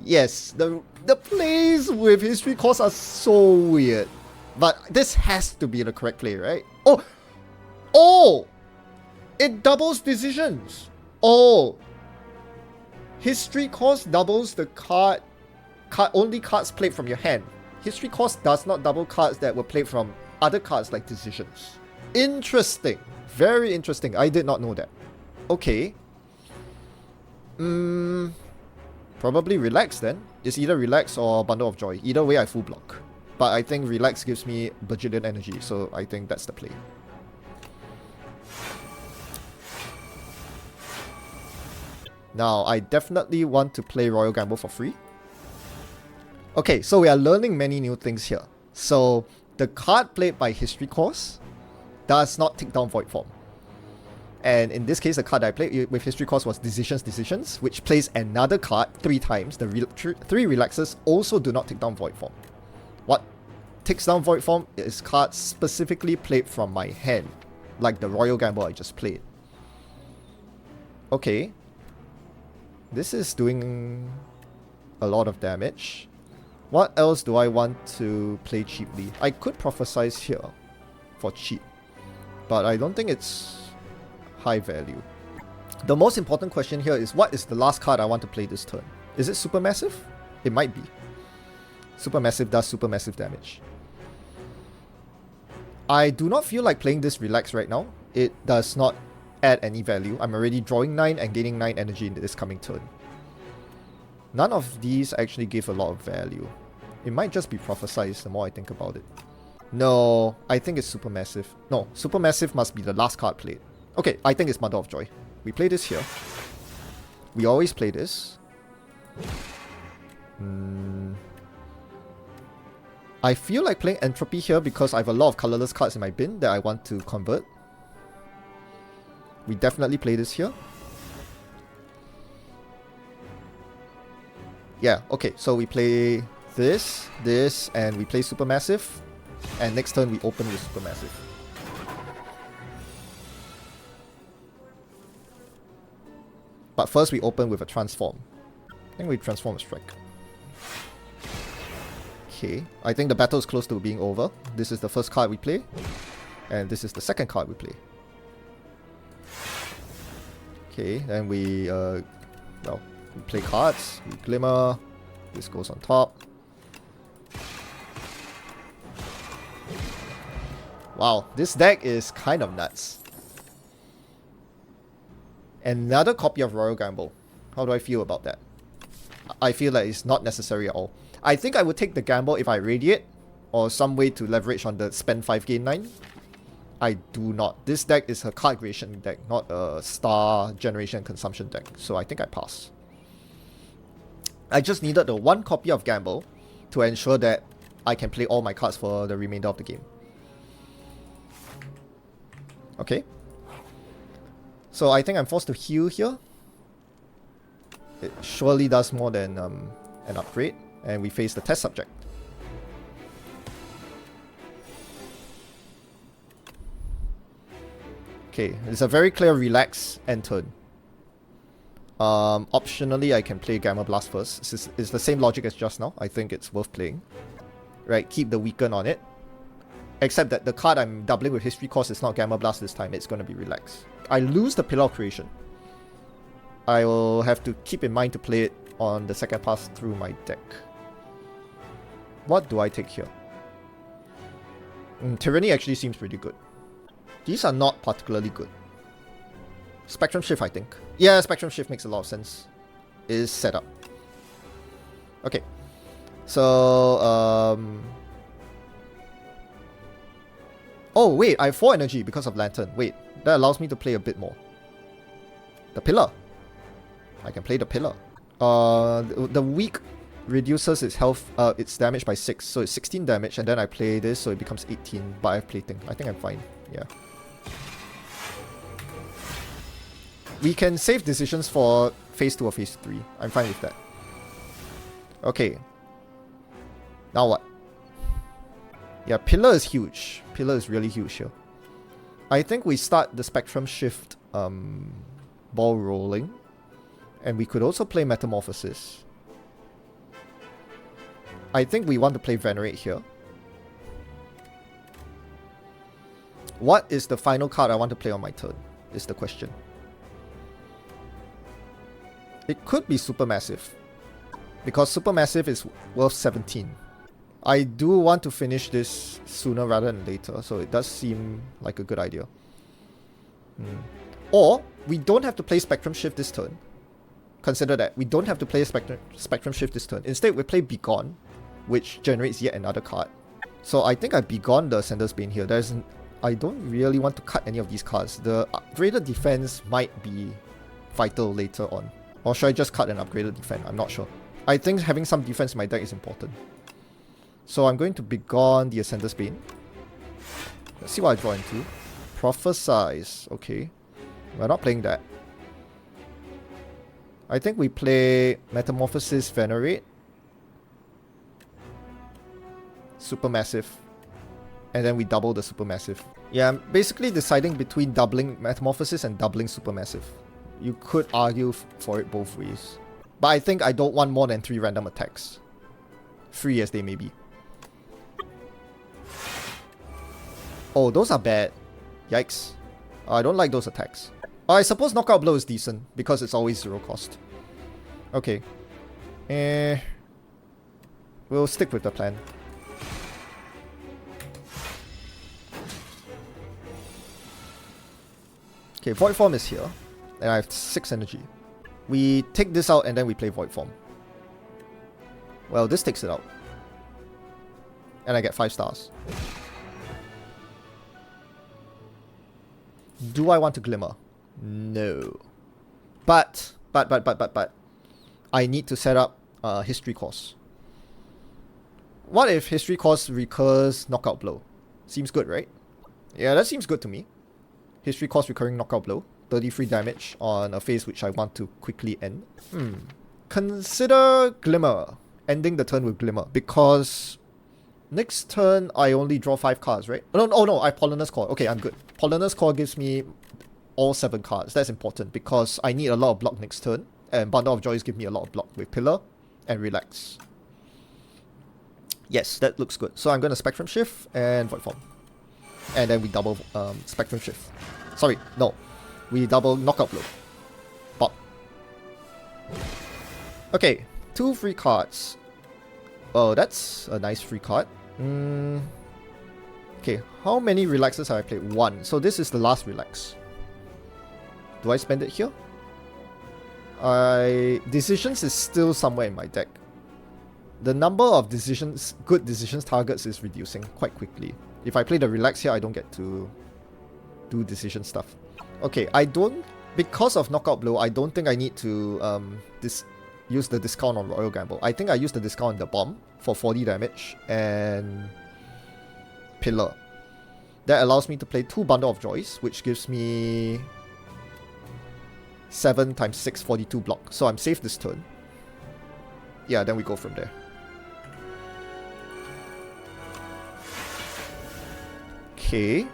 Speaker 1: Yes, the plays with history costs are so weird. But this has to be the correct play, right? Oh! Oh! It doubles decisions. Oh! History cost doubles the only cards played from your hand. History cost does not double cards that were played from other cards like decisions. Interesting. Very interesting. I did not know that. Okay. Probably Relax then. It's either Relax or Bundle of Joy. Either way, I full block. But I think Relax gives me bajillion energy, so I think that's the play. Now, I definitely want to play Royal Gamble for free. Okay, so we are learning many new things here. So, the card played by History Course does not tick down Void Form. And in this case, the card I played with History Course was Decisions, which plays another card 3 times. The 3 Relaxes also do not tick down Void Form. What ticks down Void Form is cards specifically played from my hand, like the Royal Gamble I just played. Okay. This is doing a lot of damage. What else do I want to play cheaply? I could Prophesize here for cheap, but I don't think it's high value. The most important question here is, what is the last card I want to play this turn? Is it Supermassive? It might be. Supermassive does supermassive damage. I do not feel like playing this Relax right now. It does not add any value. I'm already drawing 9 and gaining 9 energy in this coming turn. None of these actually give a lot of value. It might just be Prophesize the more I think about it. No, I think it's Supermassive. No, Supermassive must be the last card played. Okay, I think it's Mother of Joy. We play this here. We always play this. I feel like playing Entropy here because I have a lot of colorless cards in my bin that I want to convert. We definitely play this here. Yeah, okay, so we play this, and we play Supermassive. And next turn we open with Supermassive. But first we open with a Transform. I think we transform a Strike. Okay, I think the battle is close to being over. This is the first card we play. And this is the second card we play. Okay, then we, well, we play cards. We Glimmer. This goes on top. Wow, this deck is kind of nuts. Another copy of Royal Gamble. How do I feel about that? I feel like it's not necessary at all. I think I would take the gamble if I Radiate, or some way to leverage on the spend 5 gain 9. I do not. This deck is a card creation deck, not a star generation consumption deck. So I think I pass. I just needed the one copy of Gamble to ensure that I can play all my cards for the remainder of the game. Okay. So I think I'm forced to heal here. It surely does more than an upgrade. And we face the test subject. Okay, it's a very clear relax end turn. Optionally, I can play Gamma Blast first. It's the same logic as just now. I think it's worth playing. Right, keep the weaken on it. Except that the card I'm doubling with History Cost is not Gamma Blast this time. It's going to be Relax. I lose the Pillar of Creation. I will have to keep in mind to play it on the second pass through my deck. What do I take here? Tyranny actually seems pretty good. These are not particularly good. Spectrum Shift, I think. Yeah, Spectrum Shift makes a lot of sense. Is set up. Okay. So, oh, wait, I have 4 energy because of Lantern. Wait, that allows me to play a bit more. The Pillar. I can play the Pillar. The weak reduces its health, its damage by 6. So it's 16 damage, and then I play this, so it becomes 18. But I have Plating. I think I'm fine. Yeah. We can save decisions for phase 2 or phase 3. I'm fine with that. Okay. Now what? Yeah, Pillar is huge. Pillar is really huge here. I think we start the Spectrum Shift ball rolling. And we could also play Metamorphosis. I think we want to play Venerate here. What is the final card I want to play on my turn? Is the question. It could be Supermassive. Because Supermassive is worth 17. I do want to finish this sooner rather than later. So it does seem like a good idea. Or, we don't have to play Spectrum Shift this turn. Consider that. We don't have to play Spectrum Shift this turn. Instead, we play Begone, which generates yet another card. So I think I Begone the Ascender's Bane here. I don't really want to cut any of these cards. The upgraded defense might be vital later on. Or should I just cut an upgraded defense? I'm not sure. I think having some defense in my deck is important. So I'm going to Begone the Ascender's Bane. Let's see what I draw into. Prophesize. Okay. We're not playing that. I think we play Metamorphosis Venerate. Supermassive. And then we double the Supermassive. Yeah, I'm basically deciding between doubling Metamorphosis and doubling Supermassive. You could argue for it both ways. But I think I don't want more than 3 random attacks. 3 as they may be. Oh, those are bad. Yikes. I don't like those attacks. I suppose Knockout Blow is decent, because it's always 0 cost. Okay. We'll stick with the plan. Okay, Void Form is here. And I have 6 energy. We take this out and then we play Void Form. Well, this takes it out. And I get 5 stars. Do I want to Glimmer? No. But. I need to set up History Course. What if History Course recurs Knockout Blow? Seems good, right? Yeah, that seems good to me. History Course recurring Knockout Blow. 33 damage on a phase which I want to quickly end. Consider Glimmer. Ending the turn with Glimmer. Because next turn I only draw 5 cards, right? No, I have Pollinus Core. Okay, I'm good. Pollinus Core gives me all 7 cards. That's important because I need a lot of block next turn. And Bundle of Joys give me a lot of block with Pillar and Relax. Yes, that looks good. So I'm going to Spectrum Shift and Void Form. And then we double Spectrum Shift. Sorry, no. We double Knockout Blow. Pop. Okay, 2 free cards. Oh, that's a nice free card. Okay, how many Relaxes have I played? 1. So this is the last Relax. Do I spend it here? Decisions is still somewhere in my deck. The number of good decisions targets is reducing quite quickly. If I play the Relax here, I don't get to do decision stuff. Okay, because of Knockout Blow, I don't think I need to use the discount on Royal Gamble. I think I use the discount on the Bomb for 40 damage and Pillar. That allows me to play 2 Bundle of Joys, which gives me 7 times 6, 42 block. So I'm safe this turn. Yeah, then we go from there. Okay.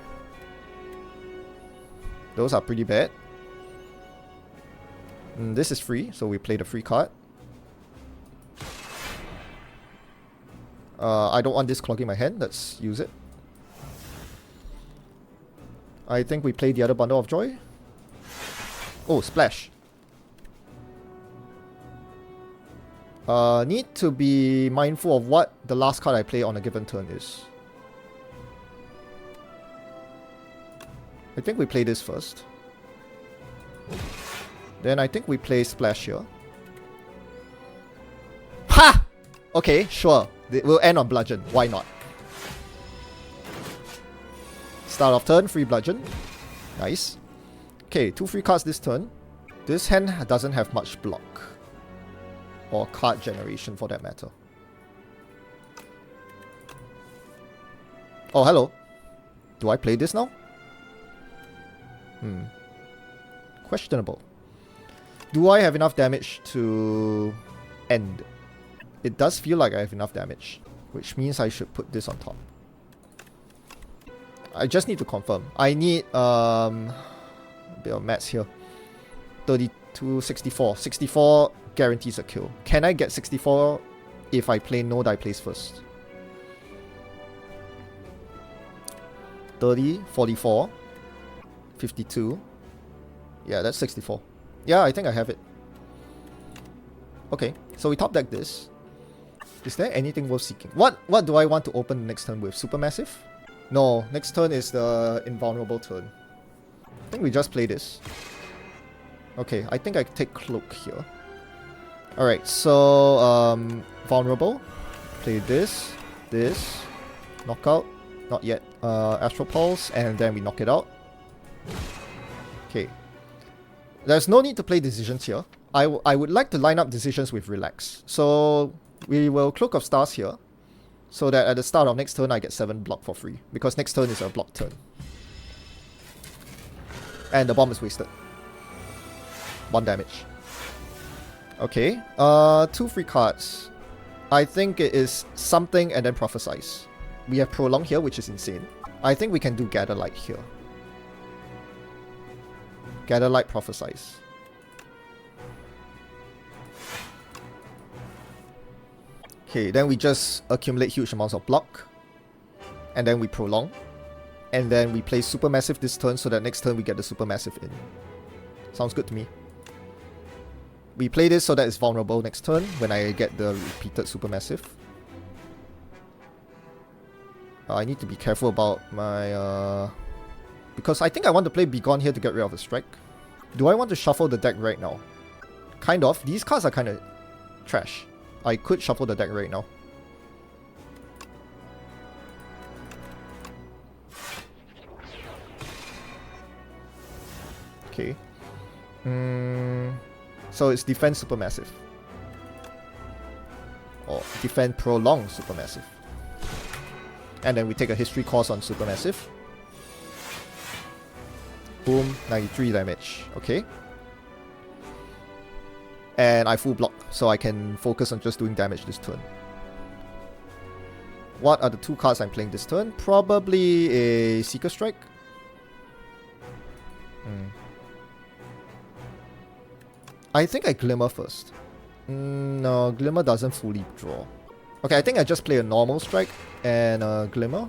Speaker 1: Those are pretty bad. This is free, so we play the free card. I don't want this clogging my hand. Let's use it. I think we play the other Bundle of Joy. Oh, Splash. Need to be mindful of what the last card I play on a given turn is. I think we play this first. Then I think we play Splash here. Ha! Okay, sure. We'll end on Bludgeon. Why not? Start of turn, free Bludgeon. Nice. Okay, 2 free cards this turn. This hand doesn't have much block. Or card generation for that matter. Oh, hello. Do I play this now? Questionable. Do I have enough damage to end? It does feel like I have enough damage, which means I should put this on top. I just need to confirm. I need a bit of maths here. 32, 64. 64 guarantees a kill. Can I get 64 if I play no die plays first? 30, 44, 52. Yeah, that's 64. Yeah, I think I have it. Okay, so we top deck this. Is there anything worth seeking? What do I want to open the next turn with? Supermassive? No, next turn is the invulnerable turn. I think we just play this. Okay, I think I take Cloak here. Alright, so vulnerable. Play this, knockout, not yet. Astral Pulse, and then we knock it out. Okay. There's no need to play decisions here. I would like to line up decisions with Relax. So we will Cloak of Stars here, so that at the start of next turn I get 7 block for free, because next turn is a block turn. And the bomb is wasted. 1 damage. Okay. 2 free cards. I think it is something and then Prophesize. We have Prolong here, which is insane. I think we can do Gather Light here. Gather Light, Prophesize. Okay, then we just accumulate huge amounts of block. And then we Prolong. And then we play Supermassive this turn so that next turn we get the Supermassive in. Sounds good to me. We play this so that it's vulnerable next turn when I get the repeated Supermassive. I need to be careful about my... because I think I want to play Begone here to get rid of a strike. Do I want to shuffle the deck right now? Kind of. These cards are kind of trash. I could shuffle the deck right now. Okay. So it's Defend Supermassive. Or Defend Prolong Supermassive. And then we take a history course on Supermassive. Boom, 93 damage. Okay. And I full block, so I can focus on just doing damage this turn. What are the 2 cards I'm playing this turn? Probably a Seeker Strike. I think I Glimmer first. No, Glimmer doesn't fully draw. Okay, I think I just play a normal strike and a Glimmer.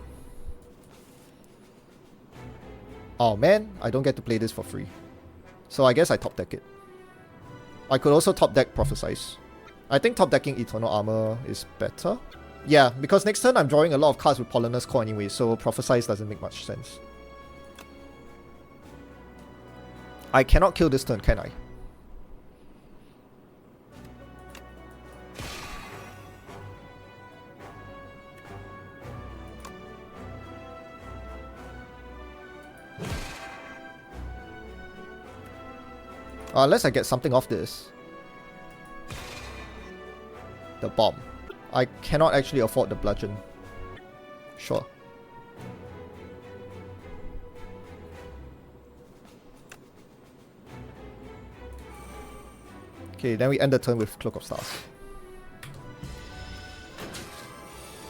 Speaker 1: Oh man, I don't get to play this for free. So I guess I top deck it. I could also top deck Prophesize. I think top decking Eternal Armor is better. Yeah, because next turn I'm drawing a lot of cards with Polluner's Core anyway, so Prophesize doesn't make much sense. I cannot kill this turn, can I? Unless I get something off this. The bomb. I cannot actually afford the bludgeon. Sure. Okay, then we end the turn with Cloak of Stars.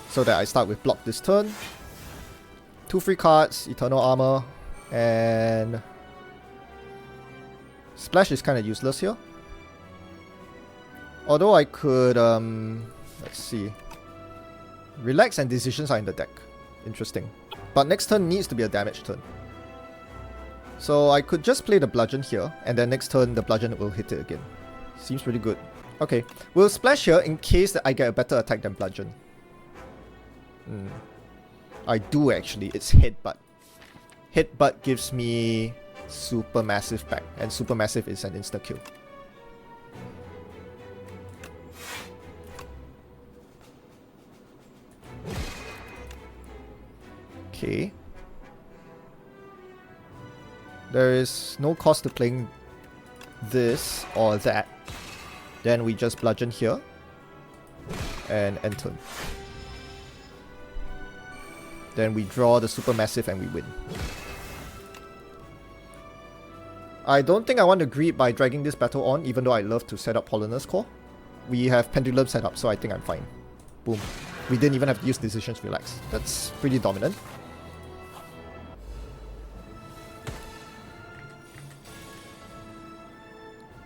Speaker 1: So that I start with block this turn. 2 free cards, Eternal Armor, and... Splash is kind of useless here. Although I could, let's see. Relax and Decisions are in the deck. Interesting. But next turn needs to be a damage turn. So I could just play the Bludgeon here, and then next turn the Bludgeon will hit it again. Seems pretty good. Okay, we'll Splash here in case that I get a better attack than Bludgeon. I do actually, it's Headbutt. Headbutt gives me Supermassive back, and Supermassive is an insta-kill. Okay. There is no cost to playing this or that. Then we just Bludgeon here and end turn. Then we draw the Supermassive and we win. I don't think I want to greed by dragging this battle on, even though I love to set up Polluner's Core. We have Pendulum set up, so I think I'm fine. Boom. We didn't even have to use Decisions Relax. That's pretty dominant.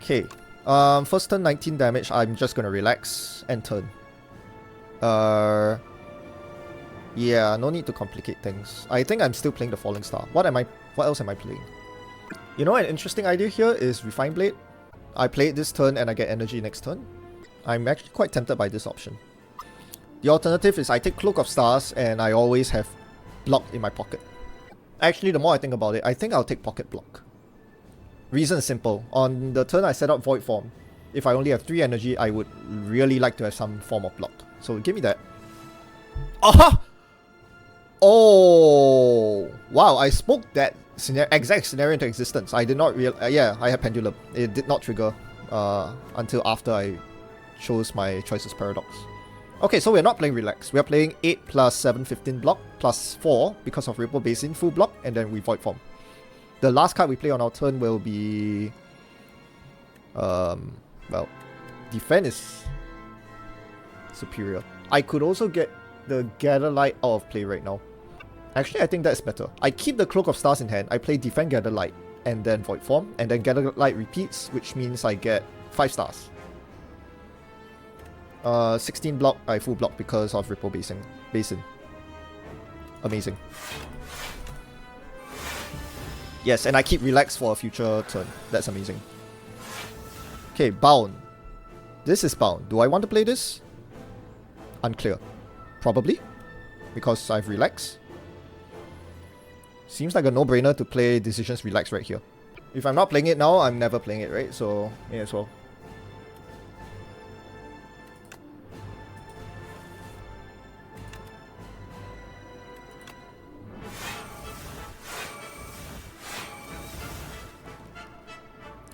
Speaker 1: Okay. First turn 19 damage, I'm just gonna relax and turn. Yeah, no need to complicate things. I think I'm still playing the Falling Star. What else am I playing? You know, an interesting idea here is Refine Blade. I play it this turn and I get energy next turn. I'm actually quite tempted by this option. The alternative is I take Cloak of Stars and I always have block in my pocket. Actually, the more I think about it, I think I'll take Pocket Block. Reason is simple. On the turn I set up Void Form, if I only have 3 energy, I would really like to have some form of block. So give me that. Aha! Oh! Wow, I spoke that exact scenario into existence. I did not yeah, I had Pendulum. It did not trigger until after I chose my Choices Paradox. Okay, so we're not playing Relax. We're playing 8 plus 7, 15 block, plus 4 because of Ripple Basin, full block, and then we Void Form. The last card we play on our turn will be... well, Defend is superior. I could also get the Gather Light out of play right now. Actually, I think that's better. I keep the Cloak of Stars in hand, I play Defend Gather Light, and then Void Form, and then Gather Light repeats, which means I get 5 stars. 16 block, I full block because of Ripple Basin. Amazing. Yes, and I keep Relax for a future turn. That's amazing. Okay, Bound. This is Bound. Do I want to play this? Unclear. Probably. Because I've Relax. Seems like a no-brainer to play Decisions Relax right here. If I'm not playing it now, I'm never playing it, right? So, may as well.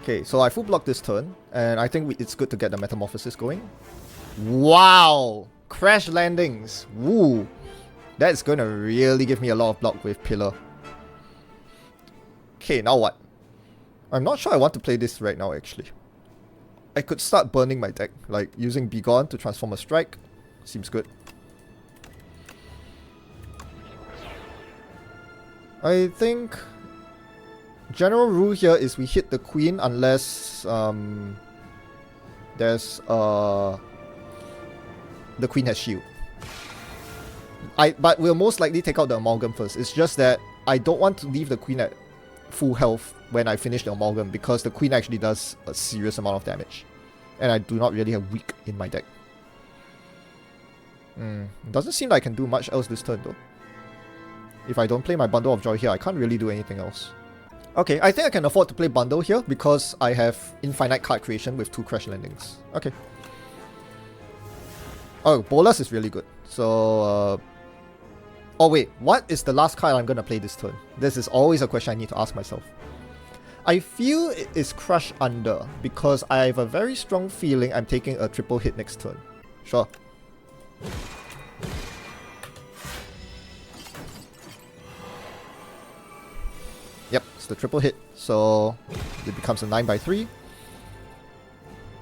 Speaker 1: Okay, so I full block this turn, and I think it's good to get the Metamorphosis going. Wow! Crash Landings! Woo! That's gonna really give me a lot of block with Pillar. Okay, now what? I'm not sure I want to play this right now, actually. I could start burning my deck, like using Begone to transform a strike. Seems good. I think general rule here is we hit the queen unless there's the queen has shield. But we'll most likely take out the amalgam first. It's just that I don't want to leave the queen at full health when I finish the amalgam because the queen actually does a serious amount of damage. And I do not really have weak in my deck. Doesn't seem like I can do much else this turn though. If I don't play my Bundle of Joy here, I can't really do anything else. Okay, I think I can afford to play Bundle here because I have infinite card creation with 2 Crash Landings. Okay. Oh, Bolas is really good. So, oh wait, what is the last card I'm gonna play this turn? This is always a question I need to ask myself. I feel it is Crush Under because I have a very strong feeling I'm taking a triple hit next turn. Sure. Yep, it's the triple hit. So it becomes a 9/3.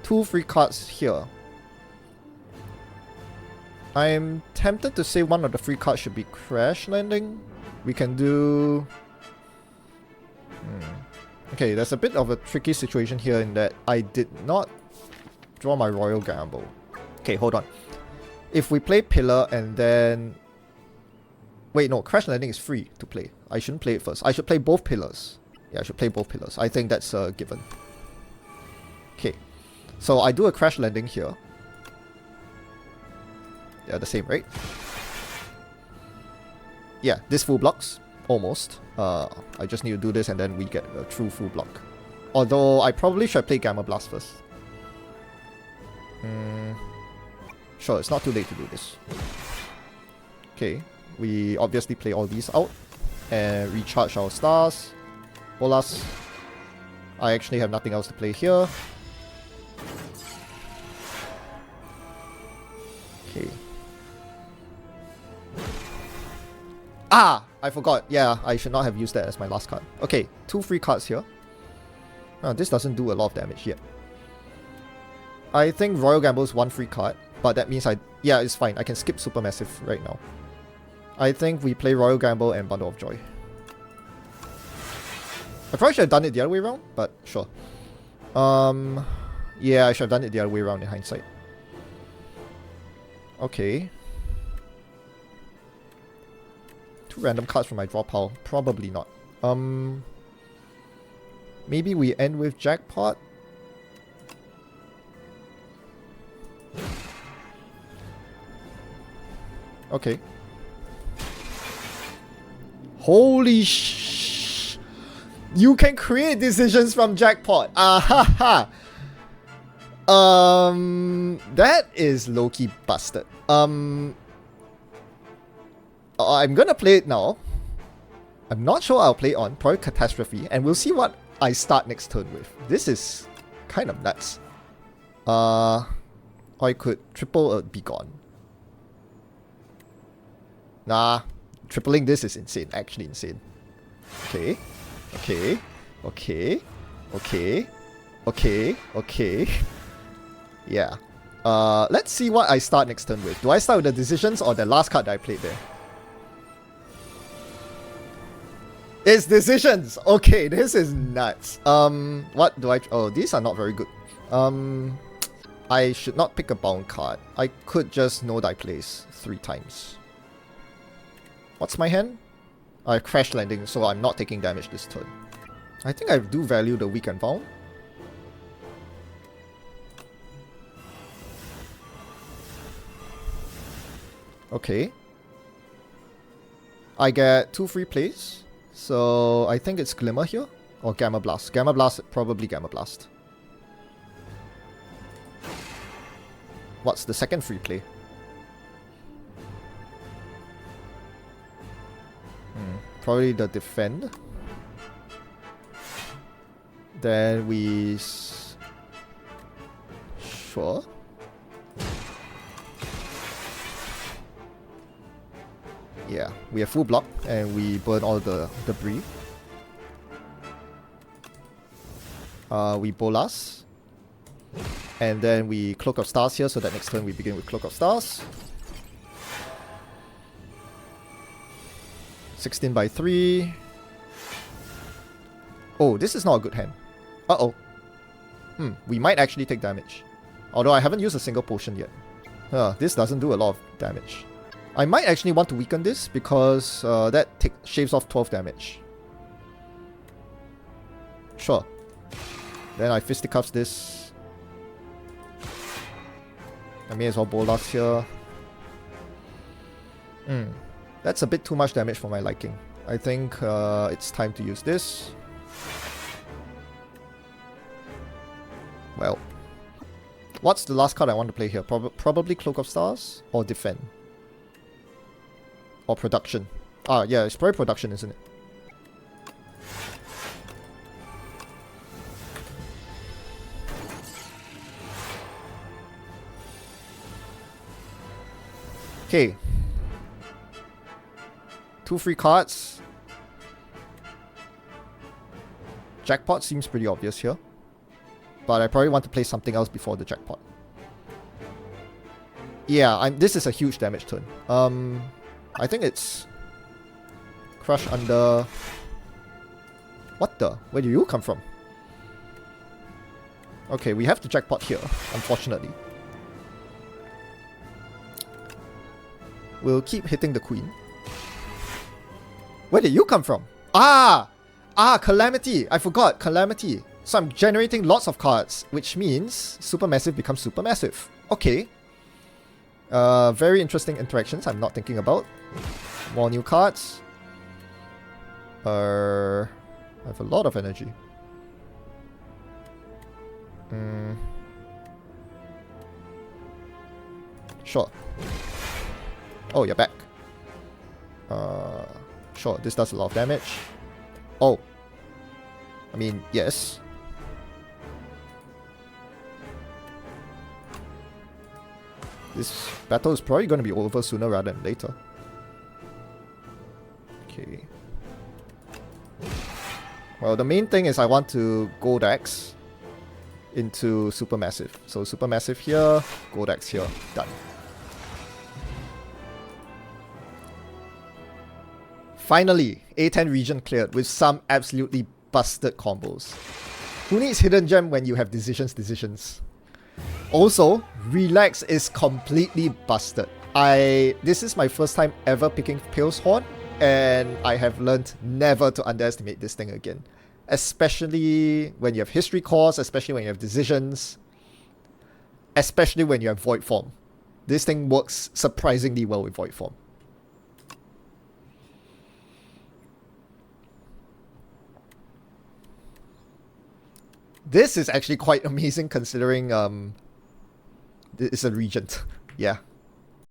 Speaker 1: 2 free cards here. I'm tempted to say one of the free cards should be Crash Landing. We can do... Okay, there's a bit of a tricky situation here in that I did not draw my Royal Gamble. Okay, hold on. If we play Pillar and then... Wait, no, Crash Landing is free to play. I shouldn't play it first. I should play both Pillars. Yeah, I should play both Pillars. I think that's a given. Okay, so I do a Crash Landing here. Yeah, the same, right? Yeah, this full blocks. Almost. I just need to do this and then we get a true full block. Although, I probably should play Gamma Blast first. Sure, it's not too late to do this. Okay, we obviously play all these out. And recharge our stars. Bolas. I actually have nothing else to play here. Okay. Ah! I forgot. Yeah, I should not have used that as my last card. Okay, 2 free cards here. This doesn't do a lot of damage yet. I think Royal Gamble is 1 free card, but that means yeah, it's fine. I can skip Supermassive right now. I think we play Royal Gamble and Bundle of Joy. I probably should have done it the other way around, but sure. Yeah, I should have done it the other way around in hindsight. Okay. 2 random cards from my draw pile. Probably not. Maybe we end with Jackpot. Okay. Holy sh! You can create decisions from Jackpot. Ah ha. That is low-key busted. I'm gonna play it now. I'm not sure I'll play on. Probably Catastrophe. And we'll see what I start next turn with. This is kind of nuts. Or I could triple a Begone. Nah. Tripling this is insane. Actually insane. Okay. Okay. Okay. Okay. Okay. Okay. Yeah. Let's see what I start next turn with. Do I start with the decisions or the last card that I played there? It's decisions! Okay, this is nuts. What do I... Oh, these are not very good. I should not pick a bound card. I could just know that I place 3 times. What's my hand? I Crash Landing, so I'm not taking damage this turn. I think I do value the weak and bound. Okay. I get 2 free plays. So I think it's Glimmer here. Or Gamma Blast. Gamma Blast, probably Gamma Blast. What's the second free play? Probably the Defend. Then we... Sure. Yeah, we have full block and we burn all the debris. We Bolas. And then we Cloak of Stars here, so that next turn we begin with Cloak of Stars. 16 by 3. Oh, this is not a good hand. Uh-oh. We might actually take damage. Although I haven't used a single potion yet. This doesn't do a lot of damage. I might actually want to weaken this because that shaves off 12 damage. Sure. Then I Fisticuffs this. I may as well Bolas here. That's a bit too much damage for my liking. I think it's time to use this. Well, what's the last card I want to play here? Probably Cloak of Stars or Defend? Or Production? Yeah, it's probably Production, isn't it? Okay. 2 free cards. Jackpot seems pretty obvious here. But I probably want to play something else before the jackpot. Yeah, this is a huge damage turn. I think it's Crush under... What the? Where do you come from? Okay, we have the jackpot here, unfortunately. We'll keep hitting the queen. Where did you come from? Calamity! I forgot, Calamity. So I'm generating lots of cards, which means Supermassive becomes Supermassive. Okay. Very interesting interactions I'm not thinking about. More new cards. I have a lot of energy. Sure. Oh, you're back. Sure, this does a lot of damage. Oh. I mean, yes. This battle is probably going to be over sooner rather than later. Okay. Well, the main thing is I want to Gold Axe into Supermassive. So Supermassive here, Gold Axe here. Done. Finally, A10 Regent cleared with some absolutely busted combos. Who needs Hidden Gem when you have decisions? Also, Relax is completely busted. This is my first time ever picking Pale's Horn, and I have learned never to underestimate this thing again. Especially when you have History Cores, especially when you have Decisions, especially when you have Void Form. This thing works surprisingly well with Void Form. This is actually quite amazing considering it's a Regent. Yeah.